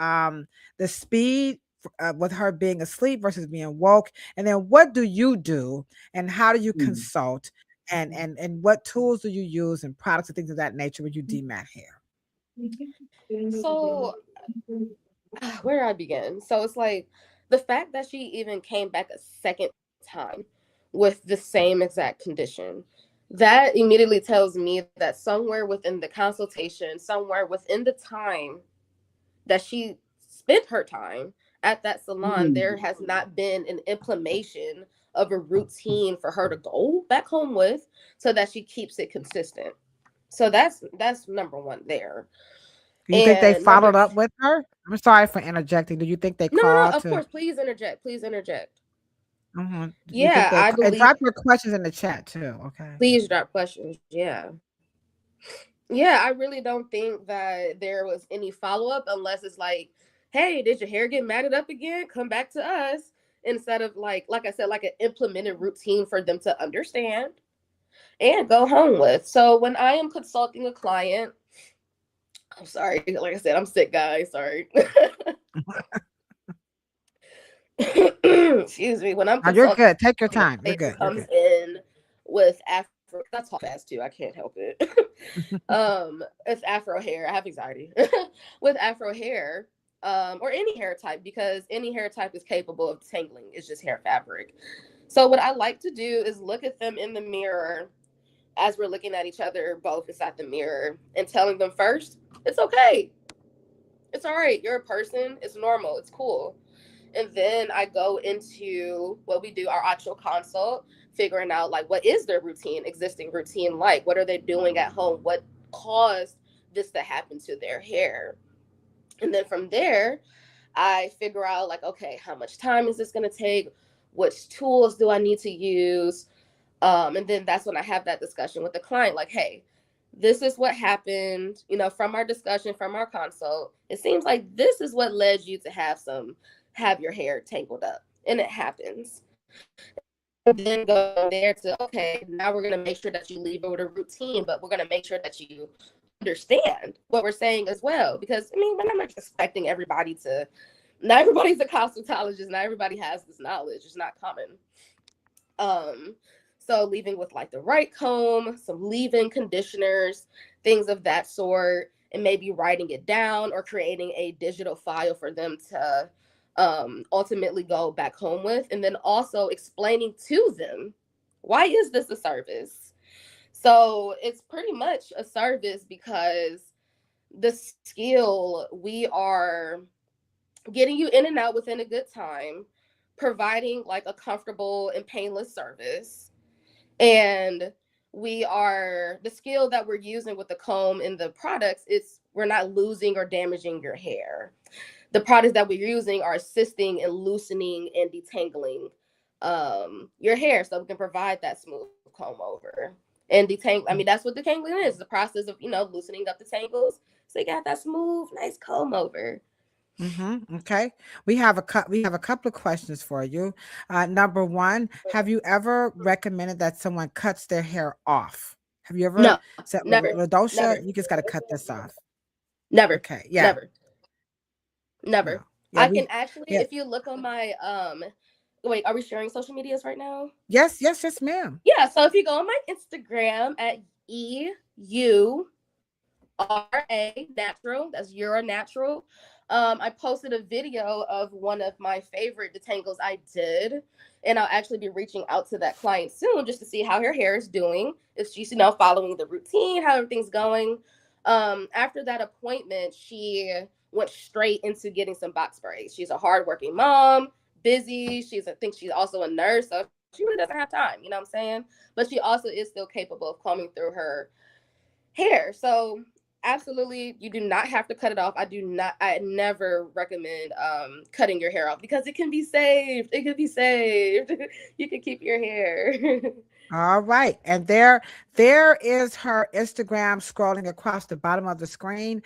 the speed with her being asleep versus being woke, and then what do you do, and how do you consult, and what tools do you use and products and things of that nature when you demat hair? So where do I begin? So it's like the fact that she even came back a second time with the same exact condition, that immediately tells me that somewhere within the consultation, somewhere within the time that she spent her time at that salon, there has not been an implementation of a routine for her to go back home with so that she keeps it consistent. So that's number one there. Do you think they And number followed up with her? I'm sorry for interjecting. Do you think they no, called of to? course, please interject. Please interject. Do you think Yeah, I and believe drop your questions in the chat too? Okay. please drop questions. Yeah. Yeah, I really don't think that there was any follow up unless it's like, hey, did your hair get matted up again? Come back to us. Instead of like I said, like an implemented routine for them to understand and go home with. So when I am consulting a client, I'm sorry, like I said, I'm sick, guys. Sorry. Excuse me. When I'm Now you're consulting, good. Take your a time. You're client good. You're comes good. in with Afro. That's all fast too. I can't help it. It's Afro hair. I have anxiety with Afro hair, or any hair type, because any hair type is capable of tangling. It's just hair fabric. So what I like to do is look at them in the mirror as we're looking at each other, both inside the mirror, and telling them first, it's okay. It's all right. You're a person. It's normal. It's cool. And then I go into what we do, our actual consult, figuring out like what is their routine, existing routine like? What are they doing at home? What caused this to happen to their hair? And then from there, I figure out like, okay, how much time is this going to take? Which tools do I need to use? And then that's when I have that discussion with the client, like, hey, this is what happened, from our discussion, from our consult. It seems like this is what led you to have your hair tangled up. And it happens. And then go there to, okay, now we're going to make sure that you leave it with a routine, but we're going to make sure that you understand what we're saying as well. Because, I'm not expecting everybody not everybody's a cosmetologist, not everybody has this knowledge. It's not common. So leaving with like the right comb, some leave-in conditioners, things of that sort, and maybe writing it down or creating a digital file for them to ultimately go back home with, and then also explaining to them, why is this a service? So it's pretty much a service because the skill, we are getting you in and out within a good time, providing like a comfortable and painless service. And the skill that we're using with the comb and the products, we're not losing or damaging your hair. the products that we're using are assisting in loosening and detangling your hair, so we can provide that smooth comb over and detangle. I mean, that's what detangling is, the process of, you know, loosening up the tangles so you got that smooth, nice comb over. Okay. We have a couple of questions for you. Number one, have you ever recommended that someone cuts their hair off? Have you ever No, said, never, Ladosha, never, you just got to cut this off? never, Okay. Yeah. never, No. never. Yeah. I can actually, Yeah. if you look on my wait, are we sharing social medias right now? Yes, ma'am. Yeah, so if you go on my Instagram at EURA natural, that's Euro natural. I posted a video of one of my favorite detangles I did, and I'll actually be reaching out to that client soon just to see how her hair is doing, if she's, you know, following the routine, how everything's going. After that appointment, she went straight into getting some box braids. She's a hardworking mom, busy. I think she's also a nurse, so she really doesn't have time, you know what I'm saying? But she also is still capable of combing through her hair. So absolutely, you do not have to cut it off. I never recommend cutting your hair off, because it can be saved. It can be saved. You can keep your hair. All right. And there is her Instagram scrolling across the bottom of the screen.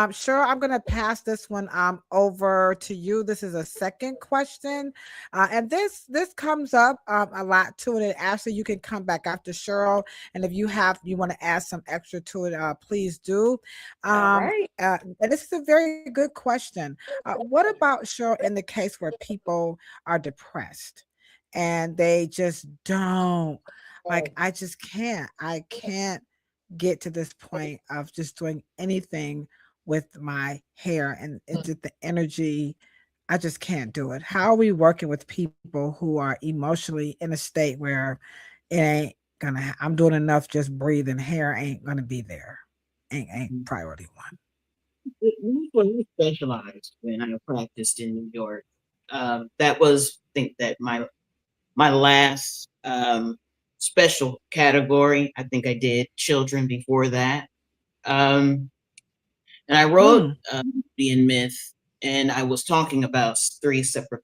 Sure, I'm going to pass this one over to you. This is a second question. And this comes up a lot too. And actually, you can come back after Cheryl. And if you want to add some extra to it, please do. All right. And this is a very good question. What about, Cheryl, in the case where people are depressed and they just don't, like, I can't get to this point of just doing anything with my hair, and it's just the energy. I just can't do it. How are we working with people who are emotionally in a state where it ain't gonna, I'm doing enough just breathing, hair ain't gonna be there. Ain't priority one. We specialized when I practiced in New York. That was, I think that my last special category. I think I did children before that. And I wrote Beauty and Myth, and I was talking about 3 separate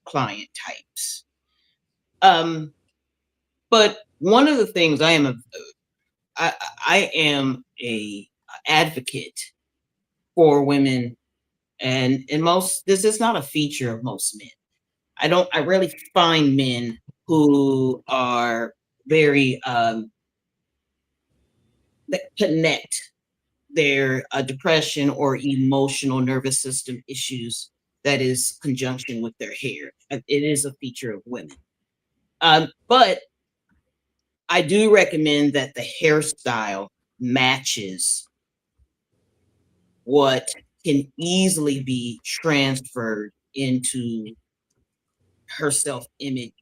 client types. But one of the things I am a advocate for women, and this is not a feature of most men. I rarely find men who are very that connect their depression or emotional nervous system issues that is conjunction with their hair. It is a feature of women. But I do recommend that the hairstyle matches what can easily be transferred into her self-image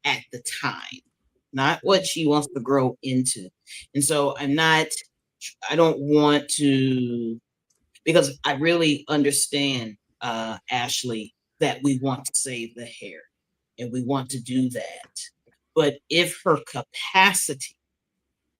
at the time, not what she wants to grow into. And so I don't want to, because I really understand, Ashley, that we want to save the hair and we want to do that. But if her capacity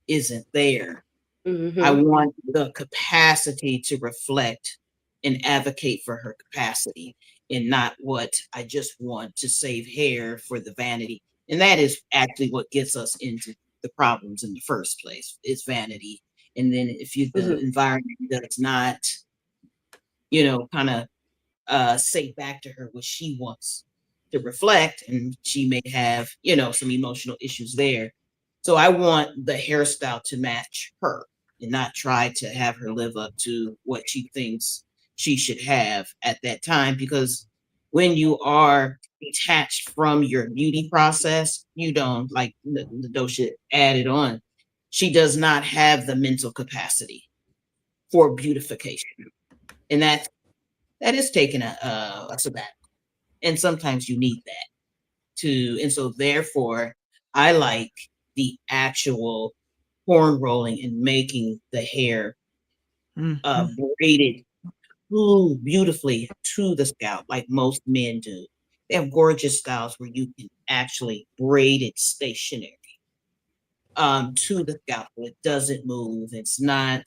isn't there, I want the capacity to reflect and advocate for her capacity, and not what I just want to save hair for the vanity. And that is actually what gets us into the problems in the first place, is vanity. And then if the environment does not, kind of say back to her what she wants to reflect, and she may have, some emotional issues there. So I want the hairstyle to match her and not try to have her live up to what she thinks she should have at that time. Because when you are detached from your beauty process, you don't, like the dosha added on, she does not have the mental capacity for beautification. And that is taking a sabbatical. And sometimes you need that and so therefore I like the actual horn rolling and making the hair braided beautifully to the scalp, like most men do. They have gorgeous styles where you can actually braid it stationary to the scalp. It doesn't move. It's not,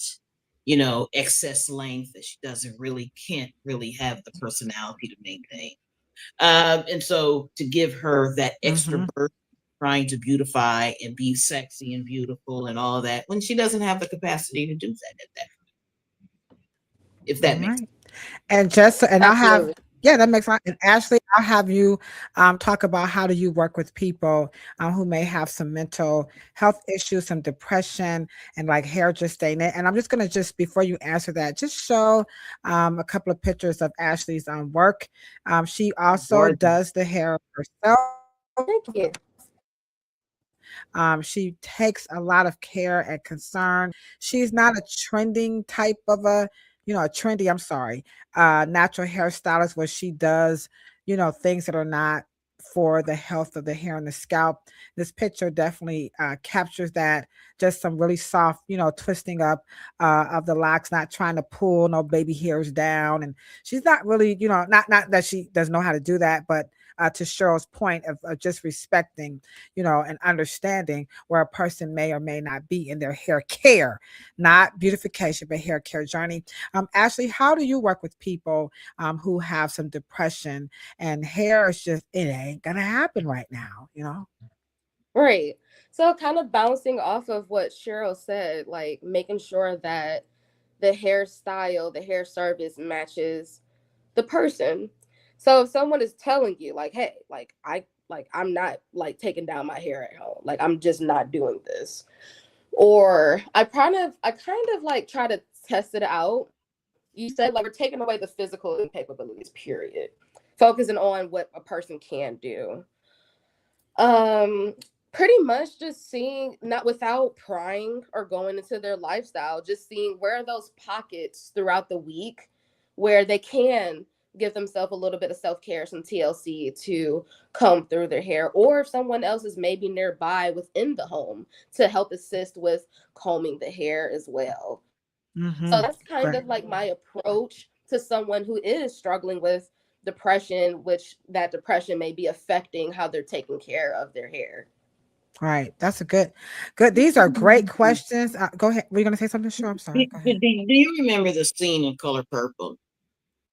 excess length that she can't really have the personality to maintain. And so to give her that extra burst, trying to beautify and be sexy and beautiful and all that, when she doesn't have the capacity to do that at that point. If that makes sense. And I'll have, Absolutely. that makes sense. And Ashley, I'll have you talk about how do you work with people who may have some mental health issues, some depression, and like hair just staying in. And I'm just going to before you answer that, just show a couple of pictures of Ashley's work. She also does the hair herself. Thank you. She takes a lot of care and concern. She's not a trending type of a trendy, natural hairstylist where she does, things that are not for the health of the hair and the scalp. This picture definitely captures that. Just some really soft, twisting up of the locks, not trying to pull no baby hairs down. And she's not really, not that she doesn't know how to do that, but to Cheryl's point of just respecting, and understanding where a person may or may not be in their hair care, not beautification, but hair care journey. Ashley, how do you work with people who have some depression and hair is just, it ain't gonna happen right now, Right. So kind of bouncing off of what Cheryl said, like making sure that the hairstyle, the hair service matches the person. So if someone is telling you like, hey, I'm not like taking down my hair at home, like I'm just not doing this, or I kind of like try to test it out. You said like we're taking away the physical incapabilities, period, focusing on what a person can do. Pretty much just seeing, not without prying or going into their lifestyle, just seeing where are those pockets throughout the week where they can give themselves a little bit of self-care, some TLC to comb through their hair, or if someone else is maybe nearby within the home to help assist with combing the hair as well. So that's kind of like my approach to someone who is struggling with depression, which that depression may be affecting how they're taking care of their hair. Right. That's a good. These are great questions. Go ahead. Were you going to say something? Sure. I'm sorry. Go ahead. Do you remember the scene in Color Purple?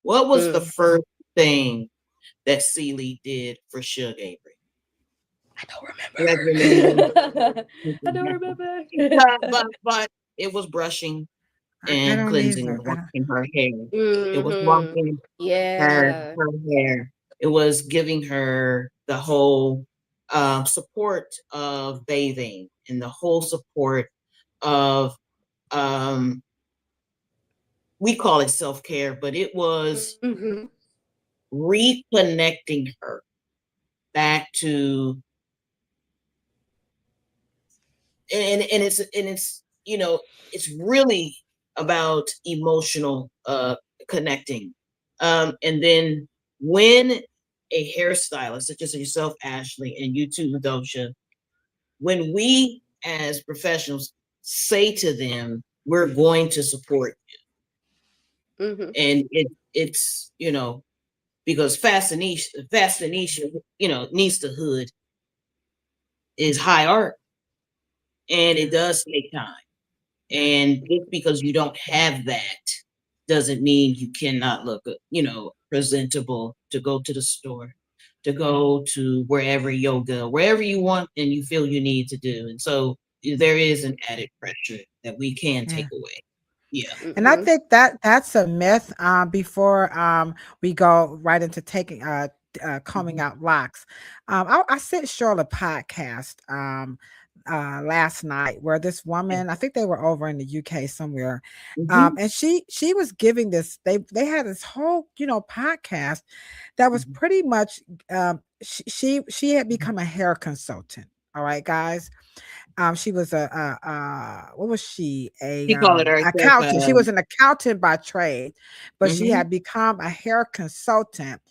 What was the first thing that Celie did for Suge Avery? I don't remember. I don't remember. but it was brushing and cleansing and washing her hair. It was washing her hair. It was giving her the whole support of bathing and the whole support of we call it self-care, but it was reconnecting her back to and it's it's really about emotional connecting. And then when a hairstylist such as yourself, Ashley, and you too, Dosha, when we as professionals say to them, we're going to support you. And it's because fascination, needs to hood is high art. And it does take time. And just because you don't have that doesn't mean you cannot look, presentable to go to the store, to go to wherever yoga, wherever you want and you feel you need to do. And so there is an added pressure that we can take away. Yeah. And I think that's a myth before we go right into taking combing out locks. I sent Cheryl a podcast last night where this woman, I think they were over in the UK somewhere, and she was giving this, they had this whole podcast that was pretty much she had become a hair consultant. All right, guys. She was what was she? Accountant. She was an accountant by trade, but she had become a hair consultant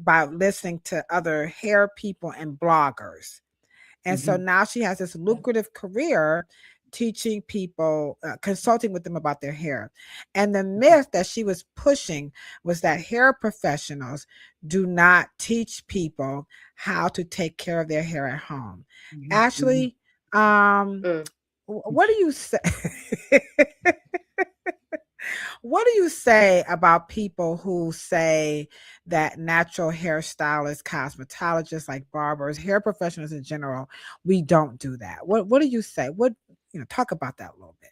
by listening to other hair people and bloggers. And so now she has this lucrative career teaching people, consulting with them about their hair. And the myth that she was pushing was that hair professionals do not teach people how to take care of their hair at home. Ashley, what do you say? What do you say about people who say that natural hairstylists, cosmetologists, like barbers, hair professionals in general, we don't do that? What do you say? Talk about that a little bit.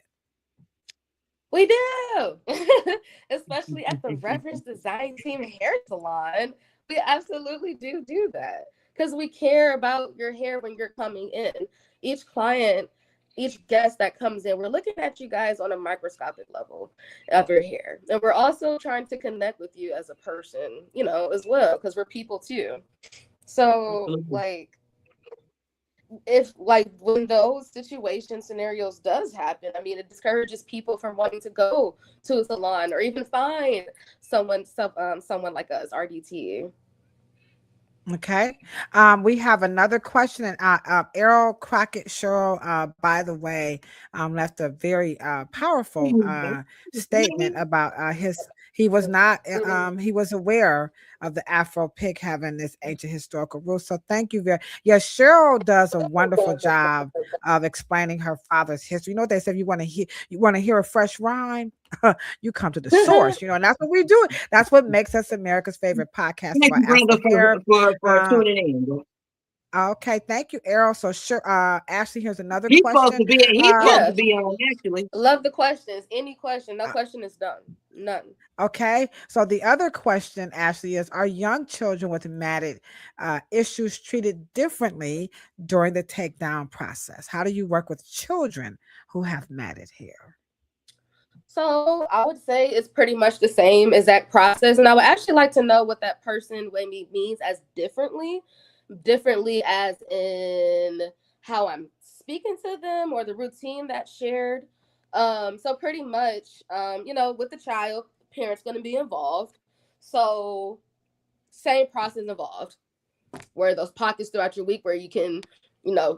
We do, especially at the Reference Design Team Hair Salon. We absolutely do that because we care about your hair when you're coming in. Each client, each guest that comes in, we're looking at you guys on a microscopic level of your hair. And we're also trying to connect with you as a person, as well, because we're people too. So, if when those scenarios does happen, I mean, it discourages people from wanting to go to a salon or even find someone like us, RDT. Okay. We have another question, and Errol Crockett Cheryl, by the way, left a very powerful statement about he was not he was aware of the Afro pig having this ancient historical root. So thank you very. Yes, Cheryl does a wonderful job of explaining her father's history. You know what they said? You want to hear a fresh rhyme? You come to the source, and that's what we do. That's what makes us America's favorite podcast Thank about you, brother, Afro hair. for tuning in. Okay, thank you, Errol. So sure, Ashley, here's another He's question. supposed to be on, actually. Love the questions. Any question, no question is done. None. Okay, so the other question, Ashley, is: are young children with matted issues treated differently during the takedown process? How do you work with children who have matted hair? So I would say it's pretty much the same exact process. And I would actually like to know what that person maybe means as differently as in how I'm speaking to them or the routine that's shared. So pretty much, with the child, parents going to be involved. So same process involved. Where those pockets throughout your week where you can,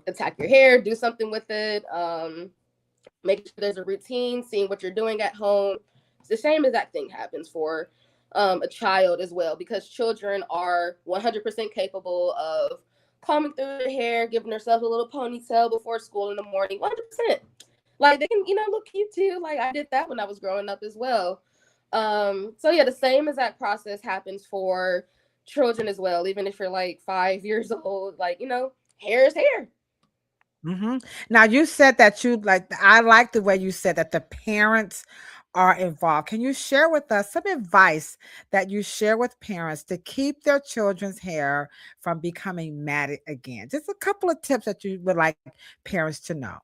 attack your hair, do something with it. Making sure there's a routine, seeing what you're doing at home. It's the same exact thing happens for a child as well, because children are 100% capable of combing through their hair, giving themselves a little ponytail before school in the morning. 100%. Like they can, look cute too. Like I did that when I was growing up as well. So yeah, the same exact process happens for children as well. Even if you're like 5 years old, like, hair is hair. Mm-hmm. Now you said that I like the way you said that the parents are involved. Can you share with us some advice that you share with parents to keep their children's hair from becoming matted again? Just a couple of tips that you would like parents to know.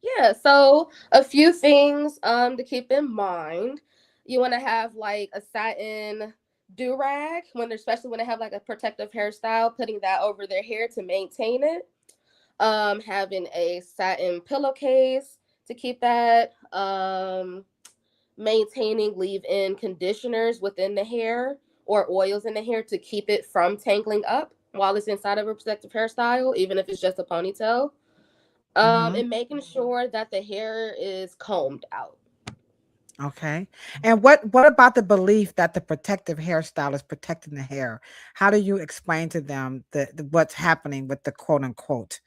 Yeah, so a few things to keep in mind. You want to have like a satin do-rag especially when they have like a protective hairstyle, putting that over their hair to maintain it. Having a satin pillowcase to keep that. Maintaining leave-in conditioners within the hair or oils in the hair to keep it from tangling up while it's inside of a protective hairstyle, even if it's just a ponytail. And making sure that the hair is combed out. Okay. And what about the belief that the protective hairstyle is protecting the hair? How do you explain to them what's happening with the quote unquote?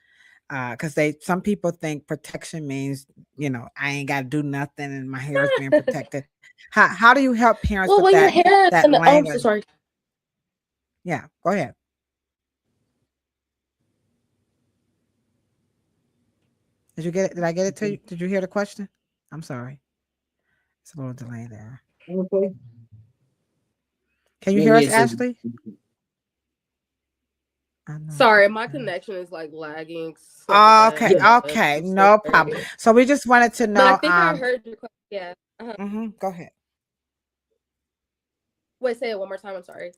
Because some people think protection means, I ain't got to do nothing and my hair is being protected. How do you help parents with your hair that language? so sorry. Yeah, go ahead. Did you get it? Did I get it to you? Did you hear the question? I'm sorry. It's a little delay there. Okay. Can you hear us, Ashley? Sorry, my connection is like lagging. Okay, no problem. So we just wanted to know. But I think I heard your question. Yeah. Go ahead. Wait, say it one more time. I'm sorry.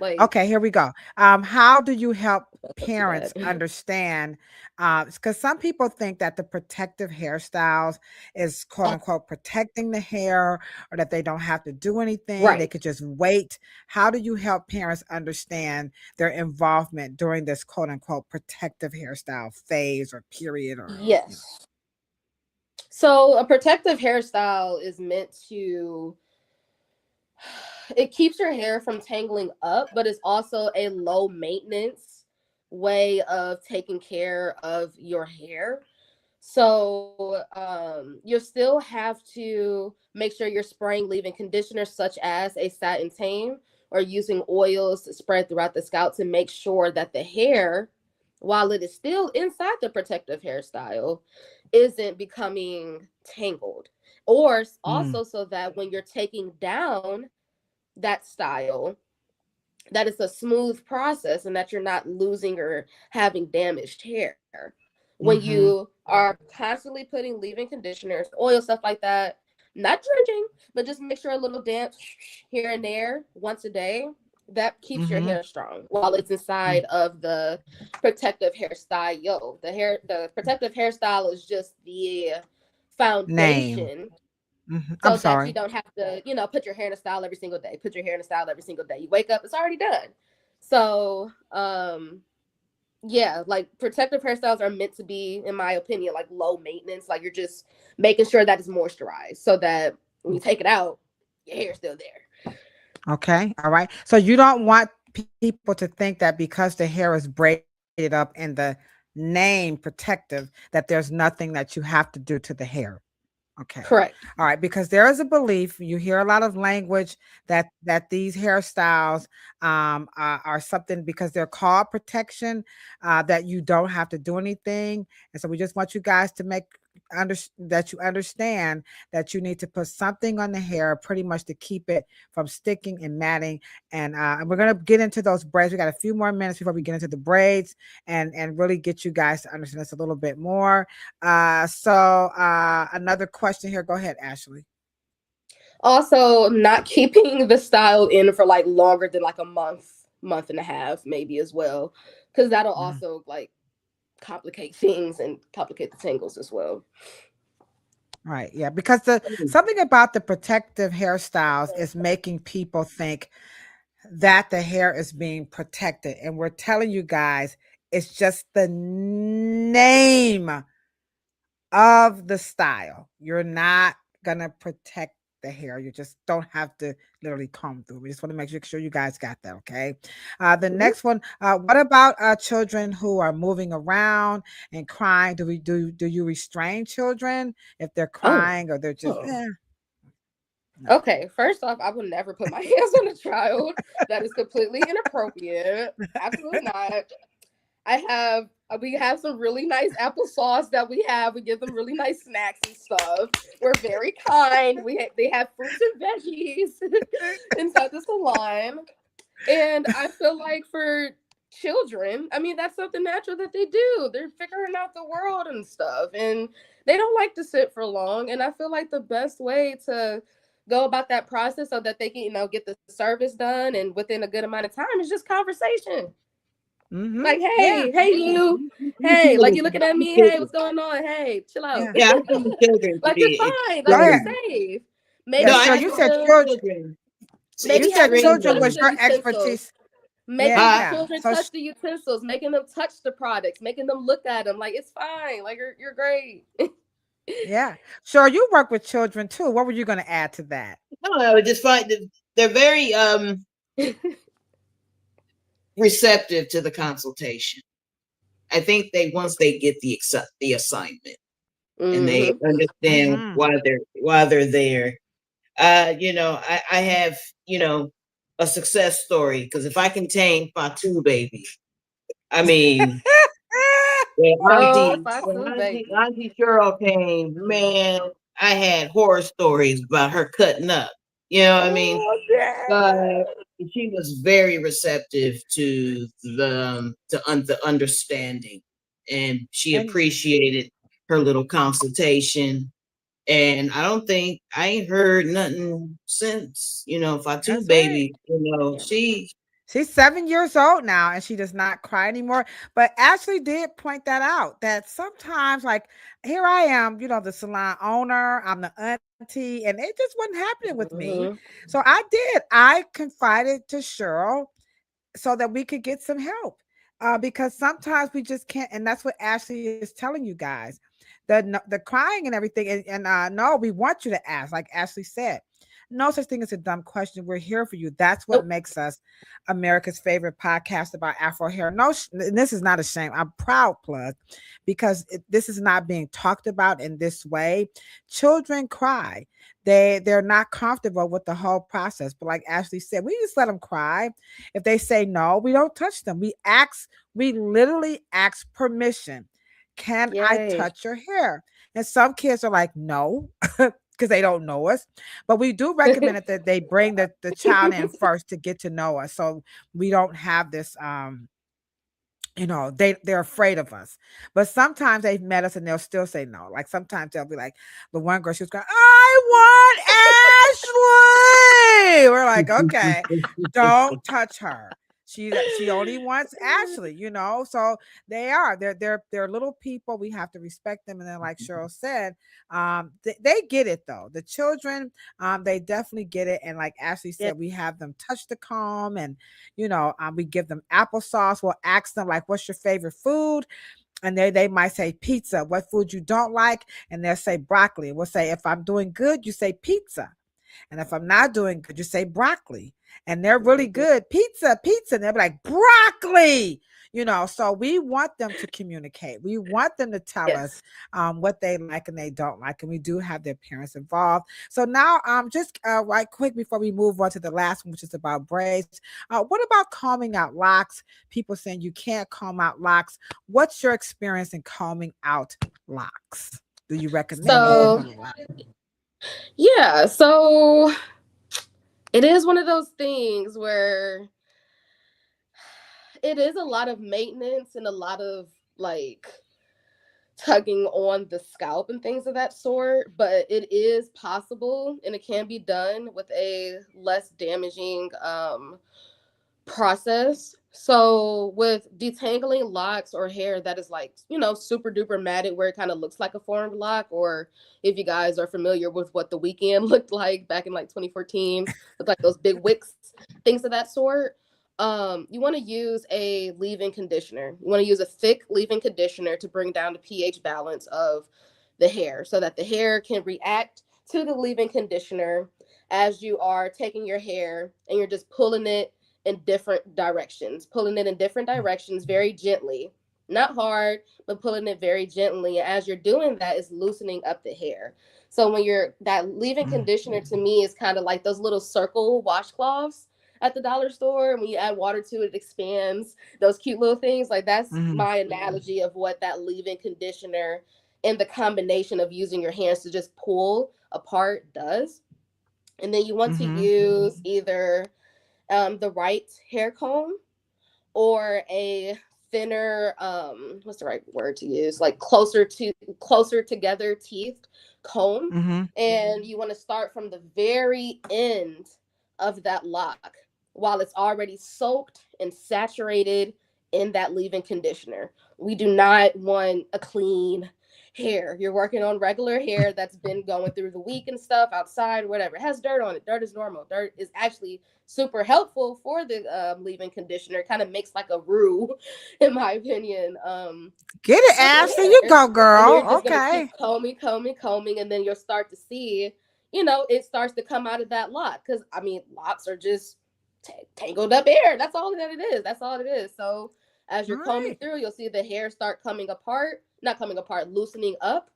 Okay, here we go. How do you help parents understand? Because some people think that the protective hairstyles is quote unquote protecting the hair, or that they don't have to do anything. Right. They could just wait. How do you help parents understand their involvement during this quote unquote protective hairstyle phase or period? Yes. So a protective hairstyle is meant to, it keeps your hair from tangling up, but it's also a low maintenance way of taking care of your hair. So you still have to make sure you're spraying leave-in conditioners such as a satin tame, or using oils to spread throughout the scalp to make sure that the hair, while it is still inside the protective hairstyle, isn't becoming tangled. Or also so that when you're taking down that style, that it's a smooth process and that you're not losing or having damaged hair. When you are constantly putting leave-in conditioners, oil, stuff like that, not drenching, but just make sure a little damp here and there once a day, that keeps your hair strong while it's inside of the protective hairstyle. The protective hairstyle is just the Name. foundation, I'm so that you sorry. don't have to, put your hair in a style every single day. Put your hair in a style every single day. You wake up, it's already done. So, yeah, like protective hairstyles are meant to be, in my opinion, like low maintenance. Like you're just making sure that it's moisturized so that when you take it out, your hair's still there. Okay. All right. So you don't want people to think that because the hair is braided up in the name protective, that there's nothing that you have to do to the hair. Okay. Correct. All right. Because there is a belief, you hear a lot of language that these hairstyles are something because they're called protection, that you don't have to do anything. And so we just want you guys to that you understand that you need to put something on the hair pretty much to keep it from sticking and matting. And we're going to get into those braids. We got a few more minutes before we get into the braids and really get you guys to understand this a little bit more. So another question here. Go ahead, Ashley. Also, not keeping the style in for like longer than like a month and a half, maybe as well, because that'll also like complicate things and complicate the tangles as well. Right. Yeah. Because something about the protective hairstyles is making people think that the hair is being protected. And we're telling you guys, it's just the name of the style. You're not going to protect the hair. You just don't have to literally comb through. We just want to make sure you guys got that. Okay. The next one, what about children who are moving around and crying? Do you restrain children if they're crying or they're just No. Okay, first off, I would never put my hands on a child. That is completely inappropriate. Absolutely not. We have some really nice applesauce that we have. We give them really nice snacks and stuff. We're very kind. They have fruits and veggies inside the salon. And I feel like for children, I mean, that's something natural that they do. They're figuring out the world and stuff. And they don't like to sit for long. And I feel like the best way to go about that process so that they can, get the service done and within a good amount of time is just conversation. Like, hey, you, hey, like you looking at me, hey, what's going on? Hey, chill out. Yeah, I'm from children. Like you're fine, Go like you're ahead. safe. Maybe No, so you said children. Maybe You said children was your expertise. Making the children touch the utensils, making them touch the products, making them look at them. Like it's fine. Like you're great. Yeah. Sure, you work with children too. What were you going to add to that? No, I would just find that they're very receptive to the consultation. I think once they get the assignment and they understand why they're there. I have a success story, because if I can tame Fatu baby, I mean, Auntie Cheryl came, man, I had horror stories about her cutting up. You know what I mean? She was very receptive to the understanding, and she appreciated her little consultation. And I ain't heard nothing since. Fatu baby, she's 7 years old now and she does not cry anymore. But Ashley did point that out, that sometimes, like, here I am, the salon owner, I'm the auntie, and it just wasn't happening with me. So I confided to Cheryl so that we could get some help, because sometimes we just can't. And that's what Ashley is telling you guys. The crying and everything, and no, we want you to ask, like Ashley said. No such thing as a dumb question. We're here for you. That's what Nope. makes us America's favorite podcast about Afro hair. No, this is not a shame. I'm proud, plug, because this is not being talked about in this way. Children cry. They're not comfortable with the whole process. But like Ashley said, we just let them cry. If they say no, we don't touch them. We literally ask permission. Can I Yay. touch your hair? And some kids are like, no, because they don't know us. But we do recommend it that they bring the child in first to get to know us. So we don't have this they're afraid of us. But sometimes they've met us and they'll still say no. Like sometimes they'll be like, the one girl, she was going, I want Ashley. We're like, okay, don't touch her. She only wants Ashley, So they're little people. We have to respect them. And then, like Cheryl said, they get it though. The children, they definitely get it. And like Ashley said, we have them touch the comb, and we give them applesauce. We'll ask them like, "What's your favorite food?" And they might say pizza. What food you don't like? And they'll say broccoli. We'll say, if I'm doing good, you say pizza. And if I'm not doing good, you say broccoli. And they're really good. Pizza. And they'll be like, broccoli. So we want them to communicate. We want them to tell us what they like and they don't like. And we do have their parents involved. So now, just right quick before we move on to the last one, which is about braids. What about combing out locks? People saying you can't comb out locks. What's your experience in combing out locks? Do you recommend it? Yeah, so it is one of those things where it is a lot of maintenance and a lot of like tugging on the scalp and things of that sort, but it is possible and it can be done with a less damaging process. So with detangling locks or hair that is like, super duper matted where it kind of looks like a formed lock, or if you guys are familiar with what The Weeknd looked like back in like 2014, with like those big wicks, things of that sort, you want to use a leave-in conditioner. You want to use a thick leave-in conditioner to bring down the pH balance of the hair so that the hair can react to the leave-in conditioner as you are taking your hair and you're just pulling it in different directions, very gently, not hard, but pulling it very gently. And as you're doing that, is loosening up the hair. So when that leave-in conditioner to me is kind of like those little circle washcloths at the dollar store. And when you add water to it, it expands, those cute little things. Like that's my analogy of what that leave-in conditioner and the combination of using your hands to just pull apart does. And then you want to use either the right hair comb or a thinner, what's the right word to use? Like closer together teethed comb. And you want to start from the very end of that lock while it's already soaked and saturated in that leave-in conditioner. We do not want a clean hair. You're working on regular hair that's been going through the week and stuff outside, whatever. It has dirt on it. Dirt is normal. Dirt is actually super helpful for the leave-in conditioner. It kind of makes like a roux, in my opinion. Get it, Ashley. You go, girl. Okay. Keep combing, and then you'll start to see, it starts to come out of that lock. Because locks are just tangled up hair. That's all that it is. So as you're combing through, you'll see the hair start loosening up,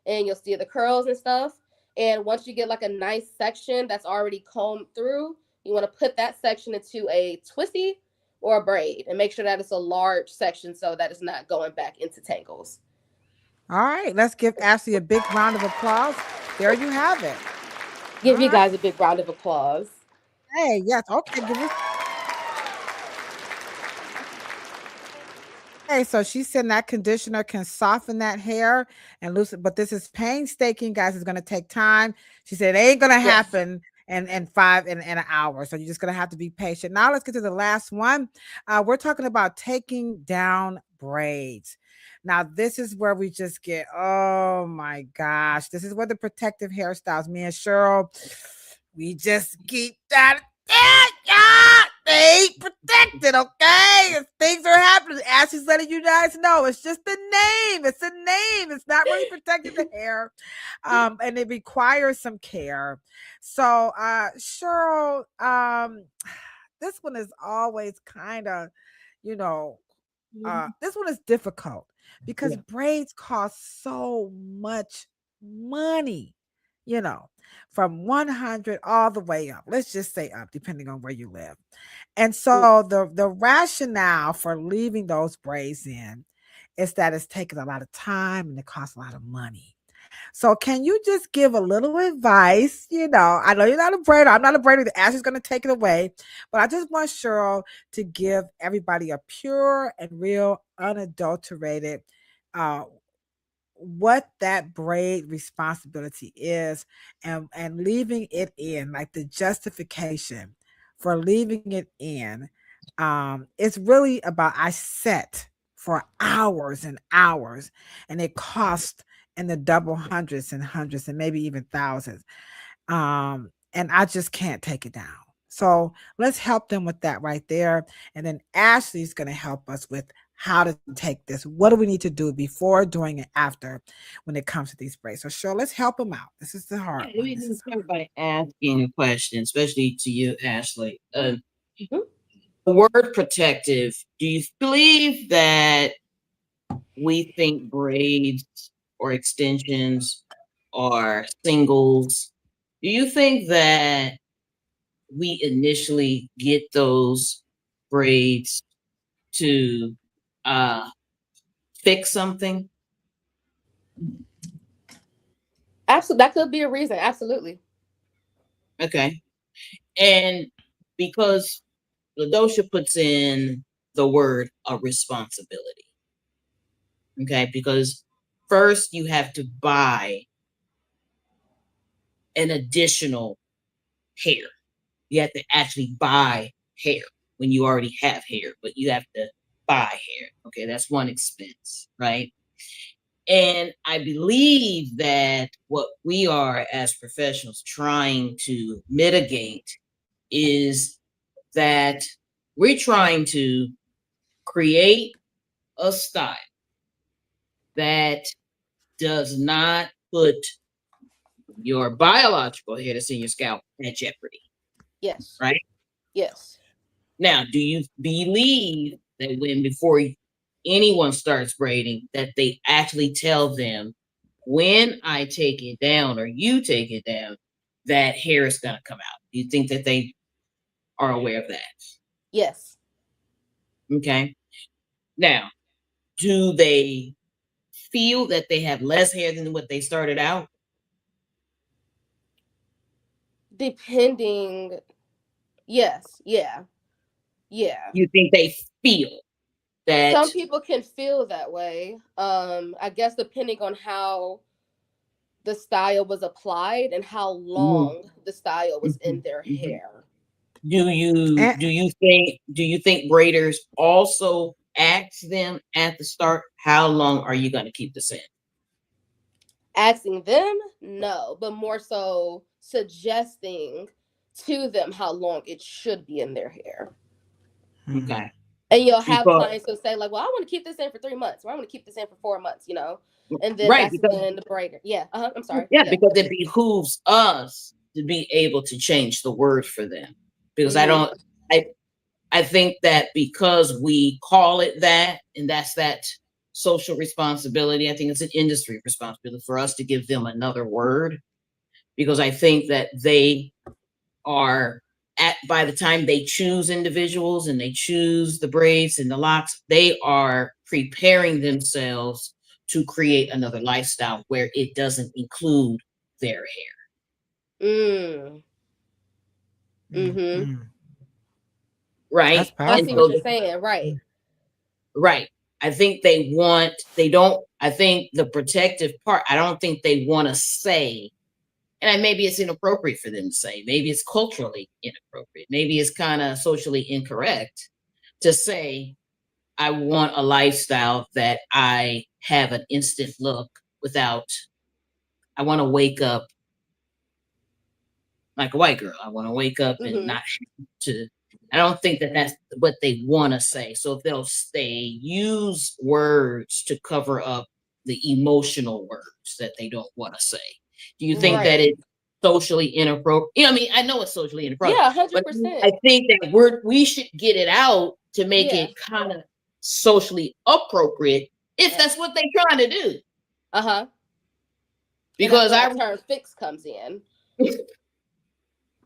and you'll see the curls and stuff. And once you get like a nice section that's already combed through, you want to put that section into a twisty or a braid and make sure that it's a large section so that it's not going back into tangles. All right, let's give Ashley a big round of applause. There you have it. Give you guys a big round of applause. Hey, yes, okay. Okay, so she said that conditioner can soften that hair and loosen, but this is painstaking, guys. It's going to take time. She said it ain't going to happen in an hour. So you're just going to have to be patient. Now let's get to the last one. We're talking about taking down braids. Now, this is where we just get, oh my gosh, this is where the protective hairstyles, me and Cheryl, we just keep that. They protect protected, okay? Things are happening. Ashley's letting you guys know. It's just a name. It's a name. It's not really protecting the hair. And it requires some care. So, Cheryl, this one is always kind of, you know, this one is difficult because braids cost so much money, you know, from 100 all the way up. Let's just say up, depending on where you live. And so the rationale for leaving those braids in is that it's taking a lot of time and it costs a lot of money. So can you just give a little advice? You know, I know you're not a braider. I'm not a braider. Ashley's going to take it away. But I just want Cheryl to give everybody a pure and real, unadulterated what that braid responsibility is and leaving it in, like the justification for leaving it in. It's really about I set for hours and hours, and it costs in the double hundreds and hundreds and maybe even thousands. And I just can't take it down. So let's help them with that right there. And then Ashley's going to help us with how to take this. What do we need to do before, during, and after when it comes to these braids? So sure, let's help them out. This is the hard one. Let me just start by asking a question, especially to you, Ashley. The word protective, do you believe that we think braids or extensions or singles, do you think that we initially get those braids to fix something? Absolutely, that could be a reason. Absolutely. Okay. And because LaDosha puts in the word a responsibility. Okay, because first you have to buy an additional hair. You have to actually buy hair when you already have hair, but you have to buy hair. Okay, that's one expense, right? And I believe that what we are as professionals trying to mitigate is that we're trying to create a style that does not put your biological hair that's in your scalp at jeopardy. Yes. Right? Yes. Now, do you believe that before anyone starts braiding, that they actually tell them, when I take it down or you take it down, that hair is going to come out? Do you think that they are aware of that? Yes. Okay. Now, do they feel that they have less hair than what they started out? Depending. Yes. Yeah. Yeah. You think they feel that? Some people can feel that way. I guess depending on how the style was applied and how long the style was in their hair. Do you think braiders also ask them at the start, how long are you going to keep this in? Asking them, no, but more so suggesting to them how long it should be in their hair. Okay. And you'll have clients who say, like, well, I want to keep this in for 3 months, or I want to keep this in for 4 months, you know? And then that's when the braider. Yeah. I'm sorry. Yeah, because it behooves us to be able to change the word for them. Because I think that because we call it that, and that's that social responsibility, I think it's an industry responsibility for us to give them another word. Because I think that they are by the time they choose individuals and they choose the braids and the locks, they are preparing themselves to create another lifestyle where it doesn't include their hair. Right. I see what you're saying. Right. Right. I think I think the protective part, I don't think they want to say, and maybe it's inappropriate for them to say, maybe it's culturally inappropriate, maybe it's kind of socially incorrect to say, I want a lifestyle that I have an instant look without, I want to wake up like a white girl. I want to wake up and not have to I don't think that that's what they want to say. So if they use words to cover up the emotional words that they don't want to say. Do you think that it's socially inappropriate? You know, I mean, I know it's socially inappropriate. Yeah, but 100%. I think that we should get it out to make it kind of socially appropriate if that's what they're trying to do. Uh-huh. Because our term fix comes in.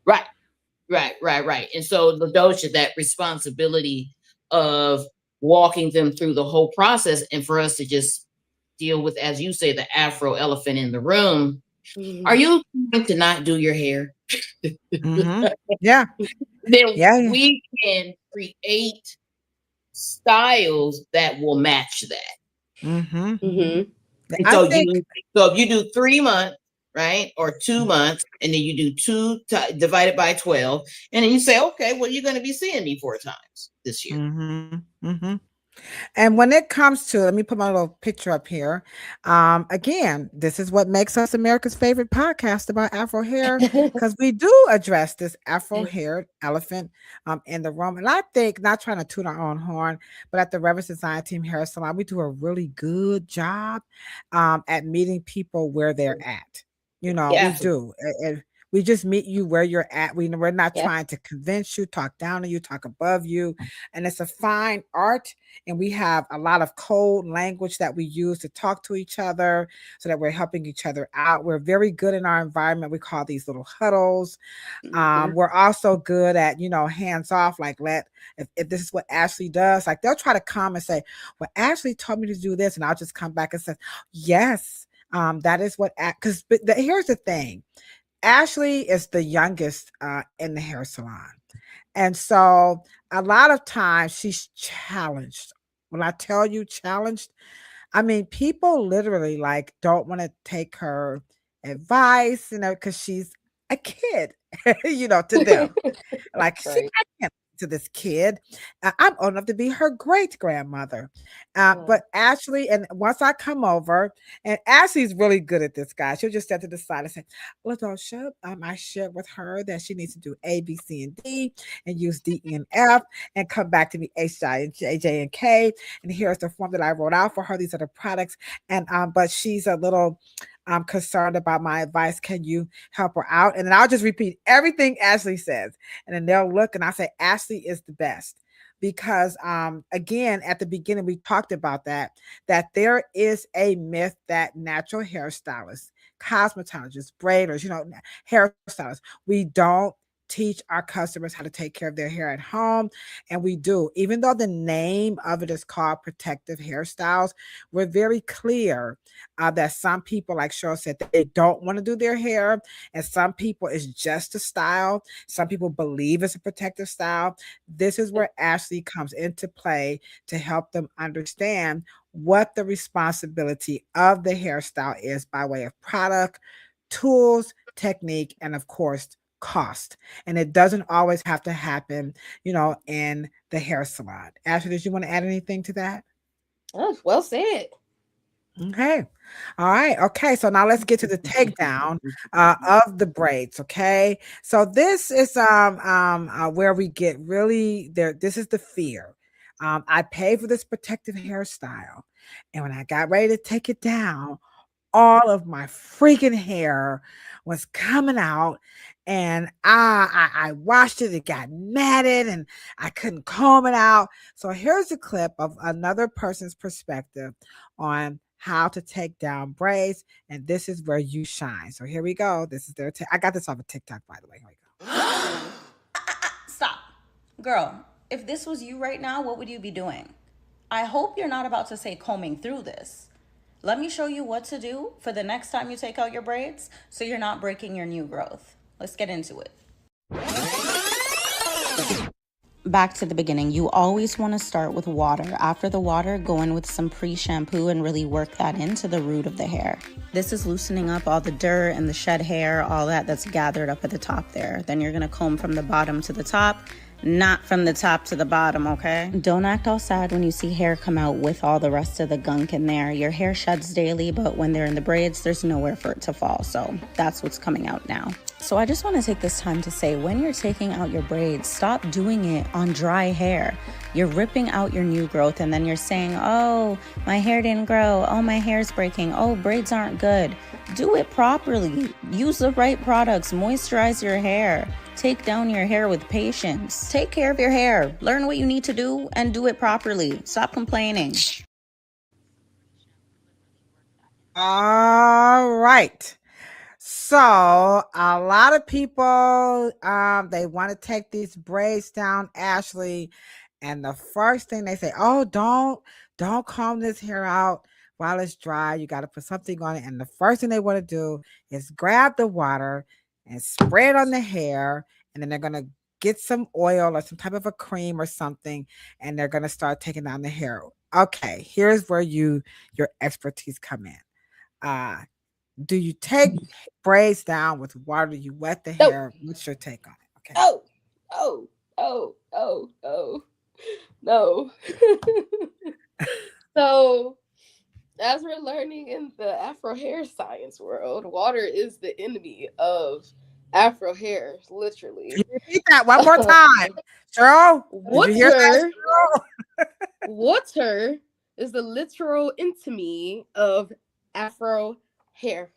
Right. And so the notion, that responsibility of walking them through the whole process, and for us to just deal with, as you say, the Afro elephant in the room. Are you trying to not do your hair? Yeah. Then we can create styles that will match that. So if you do 3 months, right, or 2 months, and then you do divided by 12, and then you say, okay, well, you're going to be seeing me 4 times this year. And when it comes to, let me put my little picture up here. Again, this is what makes us America's favorite podcast about Afro hair, because we do address this Afro hair elephant in the room. And I think, not trying to toot our own horn, but at the Reverence Design Team Hair Salon, we do a really good job at meeting people where they're at. You know, we do. And we just meet you where you're at. We're not trying to convince you, talk down to you, talk above you. And it's a fine art. And we have a lot of code language that we use to talk to each other so that we're helping each other out. We're very good in our environment. We call these little huddles. We're also good at, you know, hands off, like if this is what Ashley does, like they'll try to come and say, well, Ashley told me to do this. And I'll just come back and say, yes, that is what, because here's the thing. Ashley is the youngest in the hair salon. And so a lot of times she's challenged. When I tell you challenged, I mean, people literally like don't want to take her advice, you know, because she's a kid, you know, to them. Like, I can't to this kid. I'm old enough to be her great grandmother. But Ashley, and once I come over, and Ashley's really good at this, guys. She'll just step to the side and say, LaDosha, I shared with her that she needs to do A, B, C, and D, and use D, E, and F, and come back to me H, I, and J, J, and K. And here's the form that I wrote out for her. These are the products. And but she's a little concerned about my advice. Can you help her out? And then I'll just repeat everything Ashley says. And then they'll look and I'll say, Ashley is the best. Because again, at the beginning, we talked about that there is a myth that natural hairstylists, cosmetologists, braiders, you know, hairstylists, we don't teach our customers how to take care of their hair at home. And we do, even though the name of it is called protective hairstyles, we're very clear that some people, like Cheryl said, they don't want to do their hair. And some people it's just a style. Some people believe it's a protective style. This is where Ashley comes into play to help them understand what the responsibility of the hairstyle is by way of product, tools, technique, and of course, cost. And it doesn't always have to happen, you know, in the hair salon. Ashley, did you want to add anything to that? Oh, well said. Okay. All right. Okay. So now let's get to the takedown of the braids. Okay. So this is where we get really there. This is the fear. I paid for this protective hairstyle, and when I got ready to take it down, all of my freaking hair was coming out, and I washed it. It got matted, and I couldn't comb it out. So here's a clip of another person's perspective on how to take down braids, and this is where you shine. So here we go. This is their I got this off of TikTok, by the way. Here we go. Stop. Girl, if this was you right now, what would you be doing? I hope you're not about to say combing through this. Let me show you what to do for the next time you take out your braids so you're not breaking your new growth. Let's get into it. Back to the beginning, you always want to start with water. After the water, go in with some pre-shampoo and really work that into the root of the hair. This is loosening up all the dirt and the shed hair, all that's gathered up at the top there. Then you're going to comb from the bottom to the top not from the top to the bottom, okay? Don't act all sad when you see hair come out with all the rest of the gunk in there. Your hair sheds daily, but when they're in the braids, there's nowhere for it to fall. So that's what's coming out now. So I just want to take this time to say, when you're taking out your braids, stop doing it on dry hair. You're ripping out your new growth and then you're saying, oh, my hair didn't grow. Oh, my hair's breaking. Oh, braids aren't good. Do it properly. Use the right products. Moisturize your hair. Take down your hair with patience. Take care of your hair. Learn what you need to do and do it properly. Stop complaining. All right. So a lot of people, they want to take these braids down, Ashley, and the first thing they say, oh, don't comb this hair out while it's dry. You got to put something on it. And the first thing they want to do is grab the water and spray it on the hair, and then they're going to get some oil or some type of a cream or something, and they're going to start taking down the hair. Okay, here's where your expertise come in. Do you take braids down with water? Do you wet the hair? What's your take on it? Okay. No. So, as we're learning in the Afro Hair Science world, water is the enemy of Afro hair, literally. Can you repeat that one more time, Cheryl? Did you hear that, Cheryl? Water is the literal enemy of Afro hair.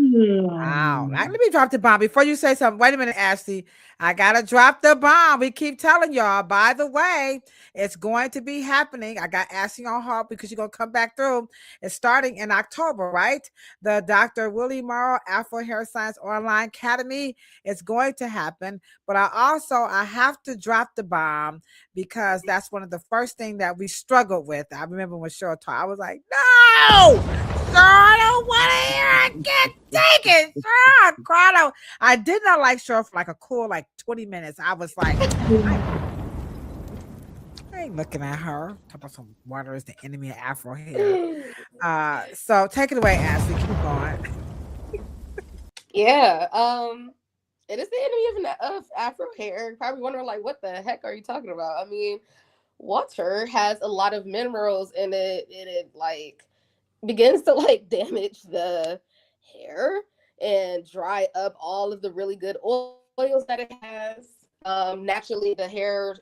Wow. Let me drop the bomb before you say something. Wait a minute, Ashley. I gotta drop the bomb. We keep telling y'all, by the way, it's going to be happening. I got Ashley on hold because you're gonna come back through. It's starting in October, right? The Dr. Willie Morrow Afro Hair Science Online Academy is going to happen. But I have to drop the bomb because that's one of the first things that we struggled with. I remember when Cheryl taught, I was like, no, Cheryl, I don't want to hear it. I can't take it. Cheryl, I cried out. I did not like Cheryl for like a cool 20 minutes. I was like, I ain't looking at her. Talk about some water is the enemy of Afro hair. So take it away, Ashley. Keep going. Yeah. It is the enemy of Afro hair. You're probably wondering, what the heck are you talking about? I mean, water has a lot of minerals in it, and it begins to damage the hair and dry up all of the really good oils that it has. Naturally, the hair,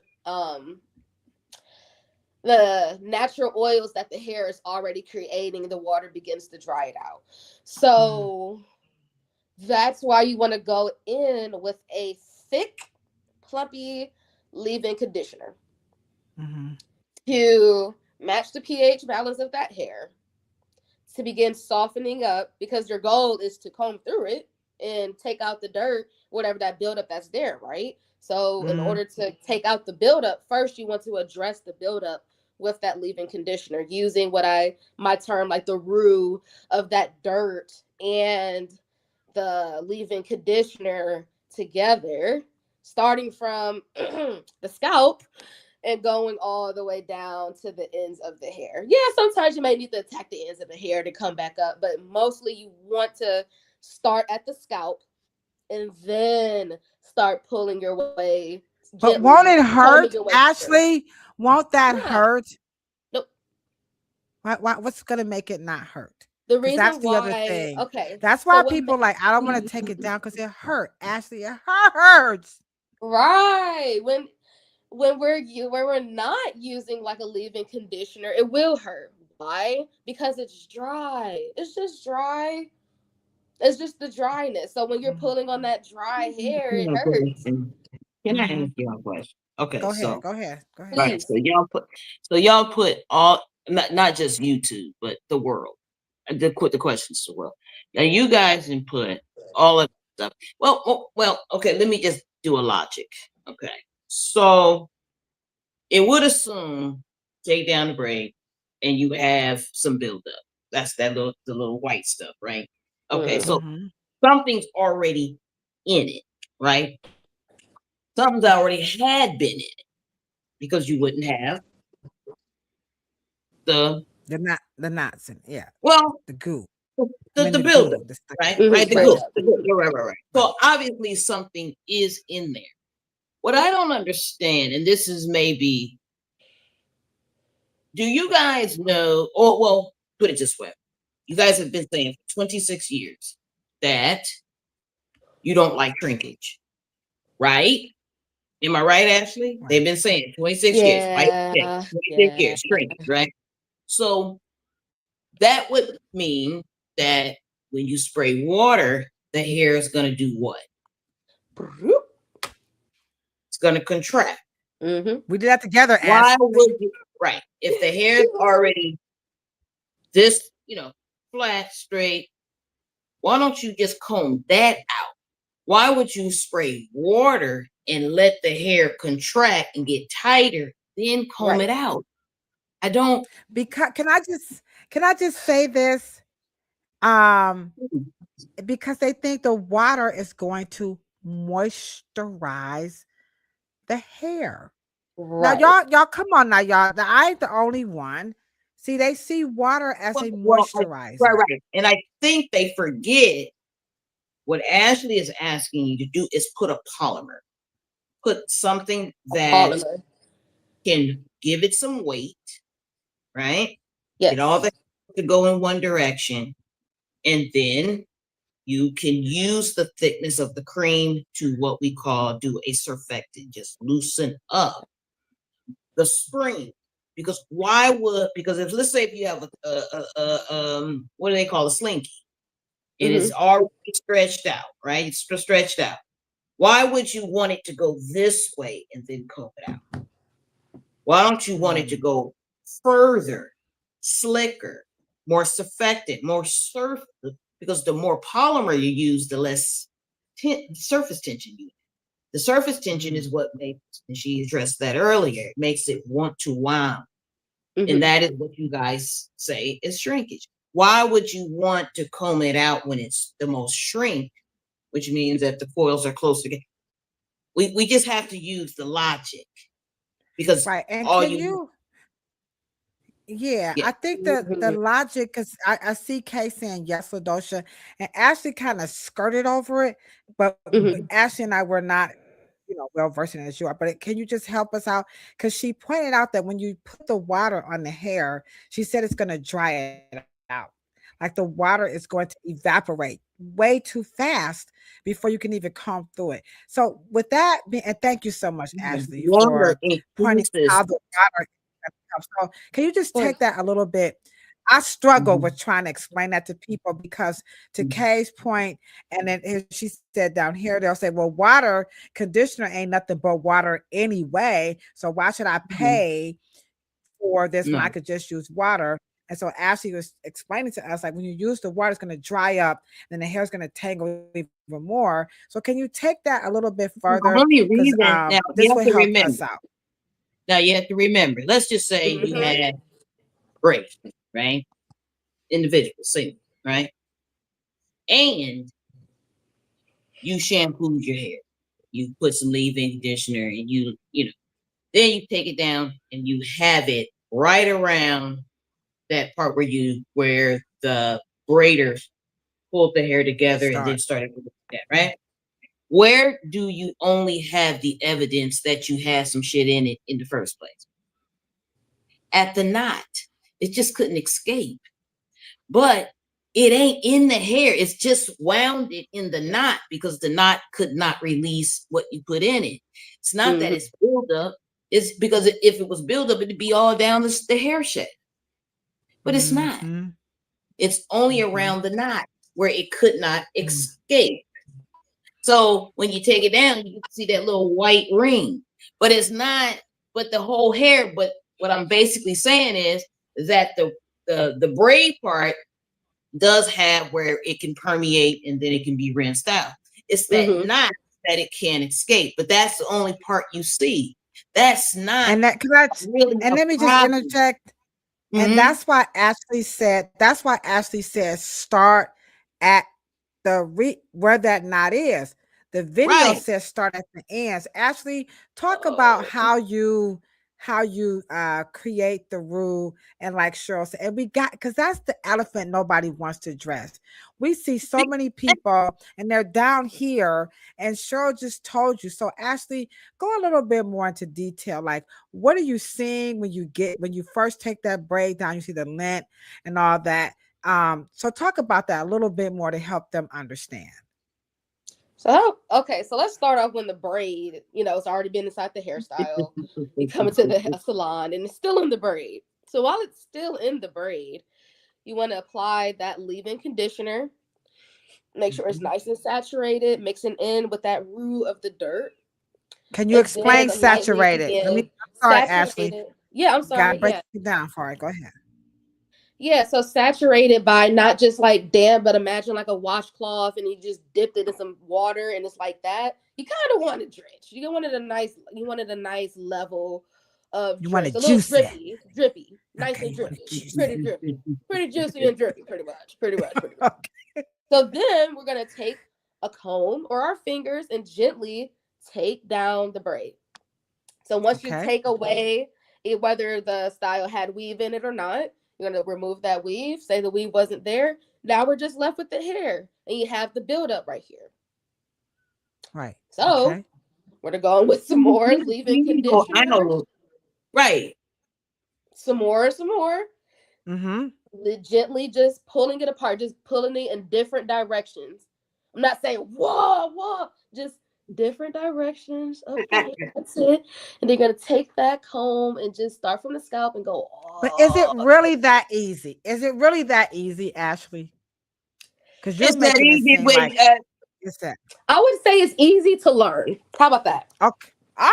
the natural oils that the hair is already creating, the water begins to dry it out. So that's why you want to go in with a thick, plumpy leave-in conditioner to match the pH balance of that hair, to begin softening up, because your goal is to comb through it and take out the dirt, whatever that buildup that's there, right? So in order to take out the buildup, first you want to address the buildup with that leave-in conditioner, using my term, the roux of that dirt and the leave-in conditioner together, starting from the scalp and going all the way down to the ends of the hair. Yeah, sometimes you may need to attack the ends of the hair to come back up, but mostly you want to start at the scalp and then start pulling your way. But won't it hurt, Ashley? Won't that hurt? Nope. What's going to make it not hurt? The reason that's the why, other thing. Okay. That's why people I don't want to take it down because it hurt. Ashley, it hurts. Right. When we're not using a leave-in conditioner, it will hurt. Why? Because it's dry. It's just dry. It's just the dryness. So when you're pulling on that dry hair, it hurts. Can I ask you a question? Okay, go ahead. Right. So y'all put all, not just YouTube, but the world. The questions as well. Now you guys can put all of stuff. Well, okay. Let me just do a logic. Okay, so it would assume take down the braid, and you have some buildup. That's the little white stuff, right? Okay, so something's already in it, right? Something's already had been in it, because you wouldn't have the knots in, yeah. Well, the goo. the buildup, right? Right, the Right. glue. Right. So obviously something is in there. What I don't understand, and this is maybe, do you guys know, or well, put it this way. You guys have been saying for 26 years that you don't like shrinkage, right? Am I right, Ashley? They've been saying 26 years, right? Yeah. 26 years, shrinkage, right? So that would mean that when you spray water, the hair is going to do what? It's going to contract. We did that together. Why Ashley. would you? Right. If the hair is already this, flat, straight, why don't you just comb that out? Why would you spray water and let the hair contract and get tighter, then comb it out? I don't. Because can I just say this? Because they think the water is going to moisturize the hair. Right. Now, y'all, come on now, y'all. I ain't the only one. See, they see water as a moisturizer. Right. And I think they forget what Ashley is asking you to do is put a polymer. Put something that can give it some weight, right? Yes. Get all the to go in one direction. And then you can use the thickness of the cream to what we call do a surfactant, just loosen up the spring. Because if let's say if you have a what do they call a slinky? It is already stretched out, right? It's stretched out. Why would you want it to go this way and then comb it out? Why don't you want it to go further, slicker, more surfactant, more surface? Because the more polymer you use, the less surface tension you have. The surface tension is what makes, and she addressed that earlier, it makes it want to wound. And that is what you guys say is shrinkage. Why would you want to comb it out when it's the most shrink, which means that the coils are close together? We just have to use the logic. Because and all I think the logic, because I see Kay saying yes, Ladosha, and Ashley kind of skirted over it, but Ashley and I were not, well versed in it as you are. But can you just help us out? Because she pointed out that when you put the water on the hair, she said it's going to dry it out. Like the water is going to evaporate way too fast before you can even comb through it. So with that, and thank you so much, Ashley, for pointing out how the water. So can you just take that a little bit? I struggle with trying to explain that to people because to Kay's point, and then she said down here, they'll say, well, water conditioner ain't nothing but water anyway. So why should I pay for this when I could just use water? And so Ashley was explaining to us, like when you use the water, it's going to dry up, then the hair is going to tangle even more. So can you take that a little bit further? This will help us out. Now you have to remember, let's just say you had braids, right? Individual, single, right? And you shampooed your hair. You put some leave-in conditioner and then you take it down and you have it right around that part where the braiders pulled the hair together and then started with that, right? Where do you only have the evidence that you had some shit in it in the first place? At the knot. It just couldn't escape. But it ain't in the hair. It's just wounded in the knot because the knot could not release what you put in it. It's not that it's built up. It's because if it was built up, it'd be all down the hair shaft. But it's not. It's only around the knot where it could not escape. So when you take it down, you can see that little white ring, but it's not, but the whole hair. But what I'm basically saying is that the braid part does have where it can permeate and then it can be rinsed out. It's that knot that it can't escape, but that's the only part you see. That's not. And that, really and let me just interject. And that's why Ashley said, start at where that knot is. The video says start at the ends. Ashley, talk about how how you create the rule, and like Cheryl said, and we got, because that's the elephant nobody wants to address. We see so many people and they're down here, and Cheryl just told you. So Ashley, go a little bit more into detail. Like, what are you seeing when you first take that braid down? You see the lint and all that. So talk about that a little bit more to help them understand. So, okay, so let's start off when the braid, it's already been inside the hairstyle. You come into the salon and it's still in the braid. So while it's still in the braid, you want to apply that leave-in conditioner. Make sure it's nice and saturated, mixing in with that roux of the dirt. Can you explain saturated? I'm sorry, Ashley. Yeah, I'm sorry. Gotta break it down for it. Go ahead. Yeah, so saturated by not just like damp, but imagine like a washcloth and you just dipped it in some water and it's like that. You kind of want it drenched. You wanted a nice level of you want it a juicy. drippy, nice and drippy, pretty drippy, pretty juicy and drippy, pretty much. Okay. So then we're gonna take a comb or our fingers and gently take down the braid. So once you take away whether the style had weave in it or not, you're going to remove that weave, say the weave wasn't there. Now we're just left with the hair, and you have the buildup right here. Right. So we're going to go with some more leave-in conditioner. I know. Right. Some more. Mm-hmm. Gently just pulling it apart, just pulling it in different directions. I'm not saying, whoa, just different directions. Okay, that's it. And they're gonna take that comb and just start from the scalp and go. But is it really that easy? Is it really that easy, Ashley? Because you're making it seem like it's that. I would say it's easy to learn. How about that? Okay. Come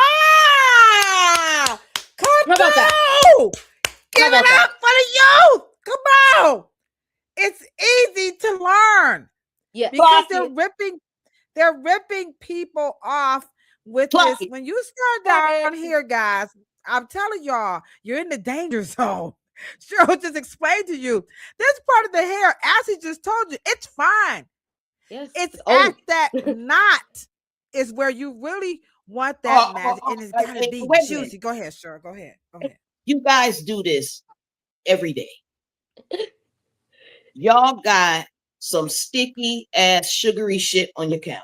How about that? Give it up for the youth. Come on. It's easy to learn. Yeah, because they're ripping people off with this. When you start down here, guys, I'm telling y'all, you're in the danger zone. Cheryl just explained to you this part of the hair. Ashley just told you it's fine. Yes. It's at that knot is where you really want that magic, and it's gotta be juicy. Go ahead, Cheryl. Go ahead. You guys do this every day. Y'all got some sticky ass sugary shit on your counter.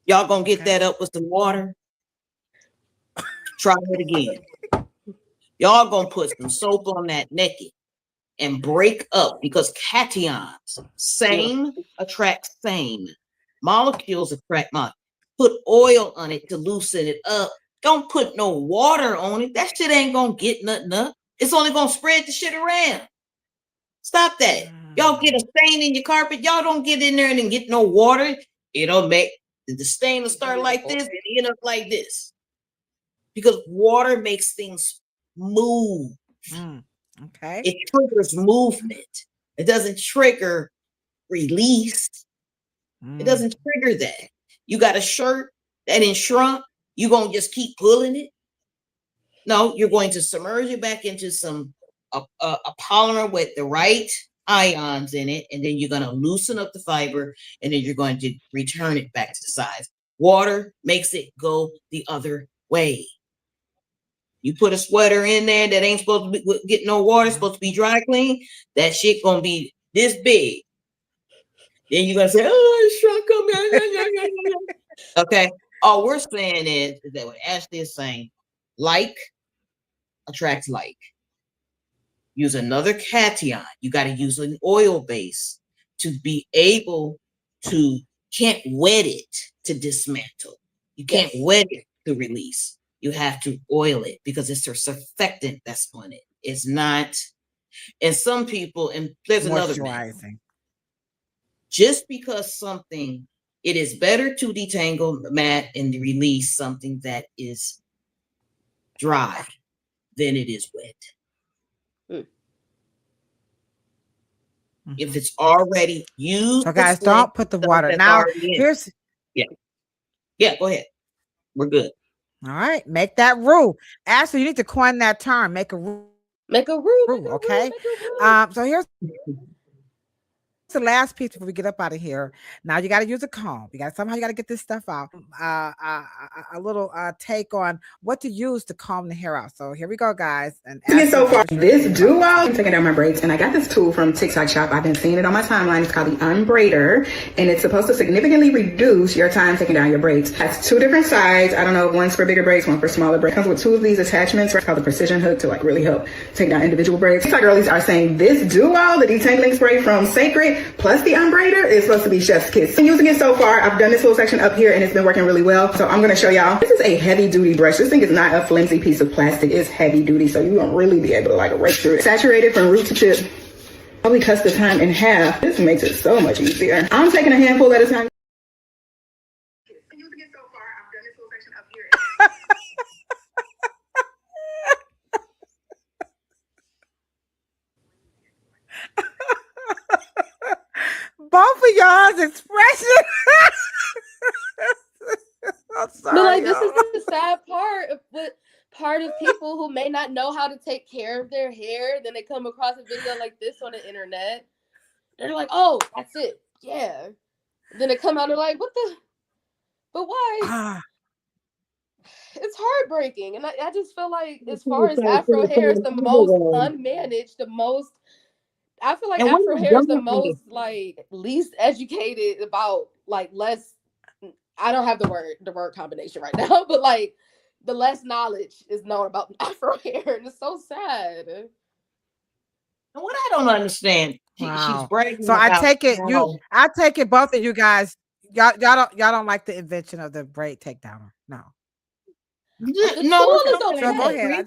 Y'all gonna get that up with some water. Try it again. Y'all gonna put some soap on that naked and break up, because cations, same attract same. Molecules attract molecules. Put oil on it to loosen it up. Don't put no water on it. That shit ain't gonna get nothing up. It's only gonna spread the shit around. Stop that. Y'all get a stain in your carpet. Y'all don't get in there and then get no water. It'll make the stain will start like this and end up like this. Because water makes things move. Okay. It triggers movement. It doesn't trigger release. It doesn't trigger that. You got a shirt that is shrunk. You're going to just keep pulling it? No, you're going to submerge it back into some a polymer with the right ions in it, and then you're going to loosen up the fiber, and then you're going to return it back to the size. Water makes it go the other way. You put a sweater in there that ain't supposed to be get no water, supposed to be dry clean, that shit gonna be this big. Then you're gonna say, oh, it's shrunk. Okay. All we're saying is that what Ashley is saying, like attracts like. Use another cation. You got to use an oil base to be able to, can't wet it to dismantle. You can't wet it to release. You have to oil it because it's a surfactant that's on it. It's not, and some people, and there's another man, just because something, it is better to detangle, mat, and release something that is dry than it is wet. If it's already used. So guys, don't put the water. Now, here's. Yeah, go ahead. We're good. All right, make that rule. Ashley, you need to coin that term. Make a rule. Make a rule. Okay. So here's the last piece before we get up out of here. Now you got to use a comb. You got somehow you got to get this stuff out. A little take on what to use to comb the hair out. So here we go, guys. And so far, this duo, I'm taking down my braids, and I got this tool from TikTok Shop. I've been seeing it on my timeline. It's called the Unbraider, and it's supposed to significantly reduce your time taking down your braids. It has two different sides. I don't know, one's for bigger braids, one for smaller braids. It comes with two of these attachments. It's called the precision hook to like really help take down individual braids. TikTok girlies are saying this duo, the detangling spray from Sacred plus the Unbraider, is supposed to be chef's kiss. I'm using it so far. I've done this little section up here and it's been working really well. So I'm going to show y'all. This is a heavy duty brush. This thing is not a flimsy piece of plastic. It's heavy duty. So you won't really be able to like rake through it. Saturated from root to tip. Probably cuts the time in half. This makes it so much easier. I'm taking a handful at a time. I'm using it so far. I've done this little section up here. Both of y'all's expression. I'm sorry, But like, this y'all. is the sad part of people who may not know how to take care of their hair. Then they come across a video like this on the internet. They're like, "Oh, that's it, yeah." Then they come out and they're like, "What the? But why?" It's heartbreaking, and I just feel like as far as Afro hair is the most unmanaged, the most. I feel like Afro hair is the most like least educated about like less. I don't have the word combination right now, but like the less knowledge is known about Afro hair, and it's so sad. And what I don't understand, she's bragging. So I take it I take it both of you guys. Y'all don't like the invention of the braid takedown. No. No, go ahead.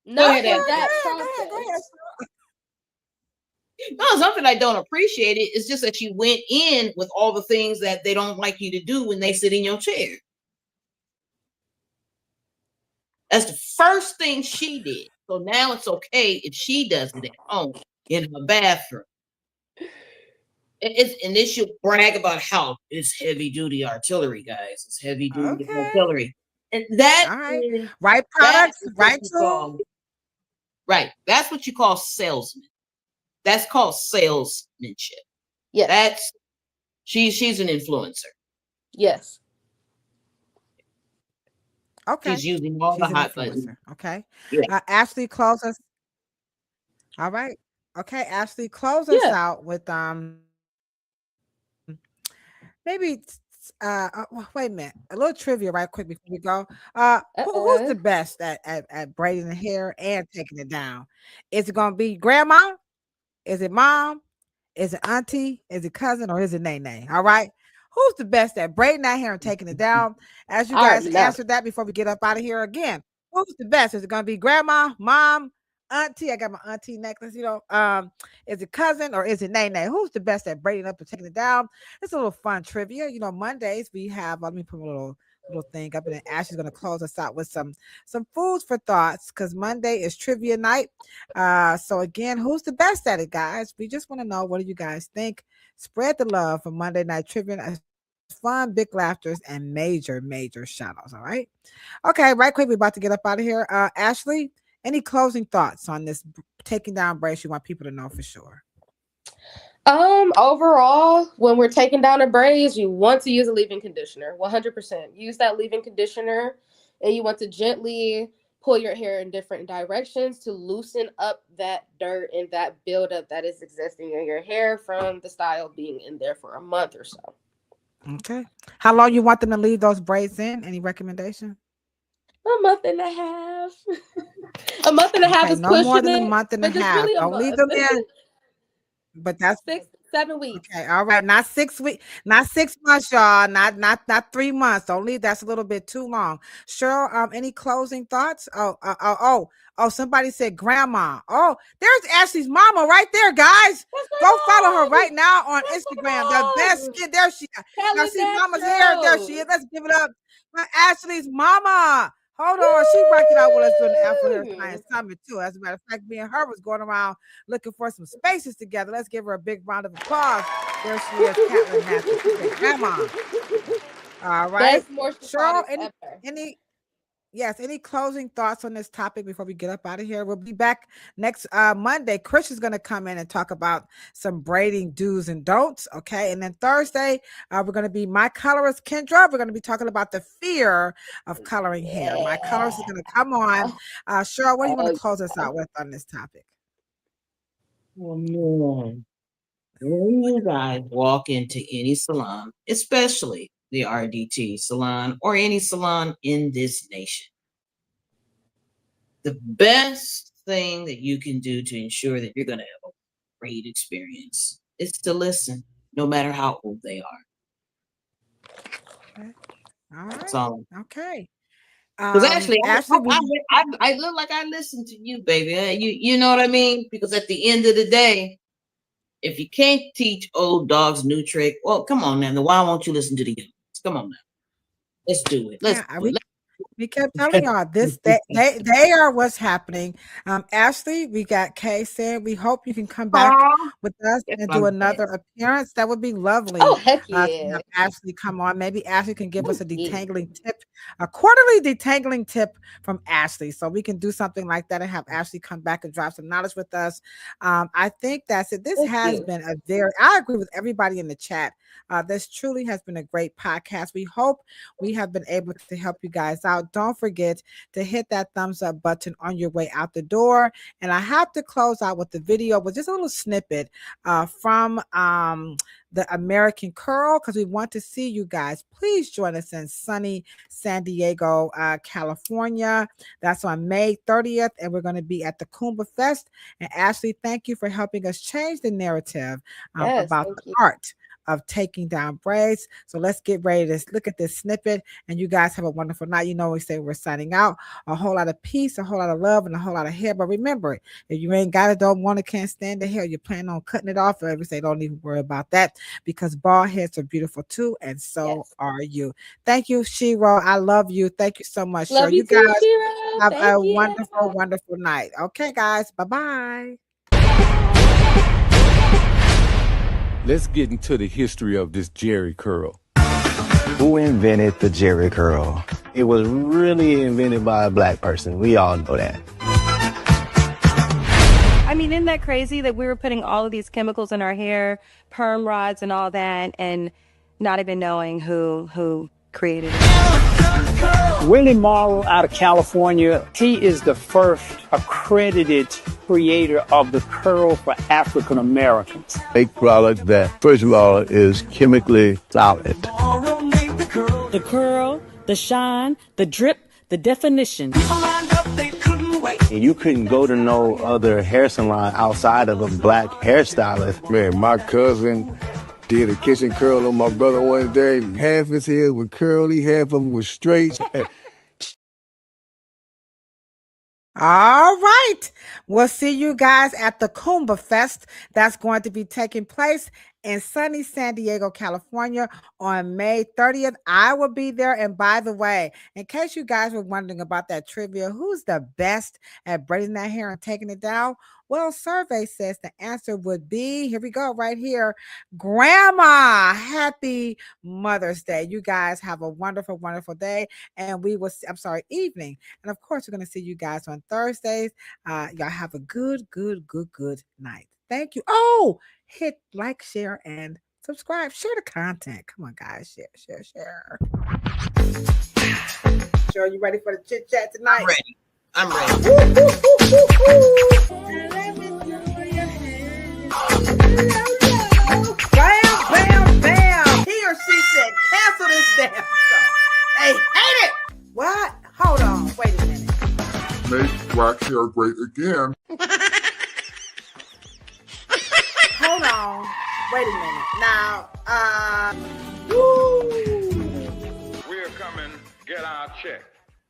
Not in that process. No, something I don't appreciate it. It's just that she went in with all the things that they don't like you to do when they sit in your chair. That's the first thing she did. So now it's okay if she does it at home in her bathroom. And then she'll brag about how it's heavy duty artillery, guys. It's heavy duty artillery. And that is, right products, right tool. Right. That's what you call salesman. That's called salesmanship. Yeah. That's she's an influencer. Yes. Okay. She's using all the hot buttons. Okay. Yeah. Ashley, close us. All right. Okay, Ashley, close us out with maybe wait a minute. A little trivia right quick before we go. Who's the best at braiding the hair and taking it down? Is it gonna be grandma? Is it mom? Is it auntie? Is it cousin? Or is it nene? All right. Who's the best at braiding that hair and taking it down? As you guys answered that before we get up out of here again, who's the best? Is it going to be grandma, mom, auntie? I got my auntie necklace. Is it cousin or is it nene? Who's the best at braiding up and taking it down? It's a little fun trivia. Mondays we have. Let me put a little thing up, and then Ashley's going to close us out with some foods for thoughts because Monday is trivia night. So again, who's the best at it, guys? We just want to know, what do you guys think? Spread the love for Monday night trivia. Fun, big laughters, and major shout outs. All right. Okay, right quick, we're about to get up out of here. Ashley, any closing thoughts on this taking down braids you want people to know for sure? Overall, when we're taking down a braids, you want to use a leave-in conditioner. 100%. Use that leave-in conditioner, and you want to gently pull your hair in different directions to loosen up that dirt and that buildup that is existing in your hair from the style being in there for a month or so. Okay. How long you want them to leave those braids in? Any recommendation? A month and a half. A month and a half is no pushing more than it, a month and a but half. really Don't leave them in. But that's 6-7 weeks. Okay, all right. Not 6 weeks, not 6 months, y'all. Not 3 months. Don't leave. That's a little bit too long. Cheryl, any closing thoughts? Oh, somebody said grandma. Oh, there's Ashley's mama right there, guys. Go follow her right now on Instagram. The best skin. There she is. Now see mama's hair. There she is. Let's give it up for Ashley's mama. Hold on, she rocked it out with us during the Afro Hair Science Summit too. As a matter of fact, me and her was going around looking for some spaces together. Let's give her a big round of applause. There she is, Catlin Matthews. Grandma. All right. Cheryl, Yes, any closing thoughts on this topic before we get up out of here? We'll be back next Monday. Chris is going to come in and talk about some braiding do's and don'ts. Okay. And then Thursday, we're going to be my colorist, Kendra. We're going to be talking about the fear of coloring hair. My colorist is going to come on. Cheryl, what do you want to close us out with on this topic? Oh, man. When you guys walk into any salon, especially the RDT salon or any salon in this nation, the best thing that you can do to ensure that you're going to have a great experience is to listen, no matter how old they are. Okay. All right. That's all. Okay. Because actually, Ashley, I look like I listen to you, baby. You know what I mean? Because at the end of the day, if you can't teach old dogs new trick, well, come on now. Then why won't you listen to the young ones? Come on now. Let's do it. Let's do it. We kept telling y'all this. They are what's happening. Ashley, we got Kay saying we hope you can come back with us and do another appearance. That would be lovely. Oh, heck yeah. Ashley, come on. Maybe Ashley can give us a detangling tip, a quarterly detangling tip from Ashley. So we can do something like that and have Ashley come back and drop some knowledge with us. I think that's it. This has been I agree with everybody in the chat. This truly has been a great podcast. We hope we have been able to help you guys out. Don't forget to hit that thumbs up button on your way out the door. And I have to close out with the video with just a little snippet from the American Curl, because we want to see you guys. Please join us in sunny San Diego, California. That's on May 30th, and we're going to be at the Kumba Fest. And Ashley, thank you for helping us change the narrative about the art of taking down braids. So let's get ready to look at this snippet, and you guys have a wonderful night. You know, we say we're signing out. A whole lot of peace, a whole lot of love, and a whole lot of hair. But remember, if you ain't got it, don't want to, can't stand the hair, you plan on cutting it off, or we say don't even worry about that, because bald heads are beautiful too, and so are you. Thank you, Shiro. I love you. Thank you so much. Love you guys too, have a wonderful, wonderful night. Okay, guys. Bye-bye. Let's get into the history of this Jerry curl. Who invented the Jerry curl? It was really invented by a black person. We all know that. I mean, isn't that crazy that we were putting all of these chemicals in our hair, perm rods and all that, and not even knowing who created it? Willie Morrow out of California, he is the first accredited creator of the curl for African Americans. A product that, first of all, is chemically solid. The curl, the shine, the drip, the definition. And you couldn't go to no other hair salon outside of a black hairstylist. Man, my cousin did a kitchen curl on my brother one day. Half his hair was curly, half of them was straight. All right. We'll see you guys at the Kumba Fest. That's going to be taking place in sunny San Diego, California on May 30th. I will be there. And by the way, in case you guys were wondering about that trivia, who's the best at braiding that hair and taking it down? Well, survey says the answer would be, here we go, right here, Grandma. Happy Mother's Day. You guys have a wonderful, wonderful day. And we will, evening. And of course, we're going to see you guys on Thursdays. Y'all have a good night. Thank you. Oh, hit like, share, and subscribe. Share the content. Come on, guys. Share. Sure, you ready for the chit chat tonight? I'm ready. Bam, bam. He or she said, cancel this damn song. They hate it. What? Hold on. Wait a minute. Make black hair great again. Hold on. Wait a minute. Now, We're coming. Get our check.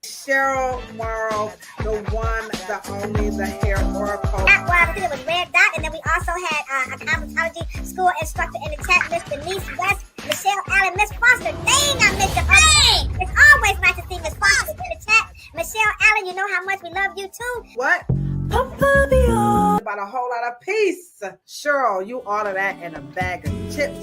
Cheryl Morrow, the one, the only, the hair oracle. That was Red Dot, and then we also had a cosmetology school instructor in the chat, Miss Denise West, Michelle Allen, Miss Foster. Dang, I missed her. Hey! It's always nice to see Miss Foster in the chat. Michelle Allen, you know how much we love you too. What? About a whole lot of peace. Cheryl, you order that in a bag of chips.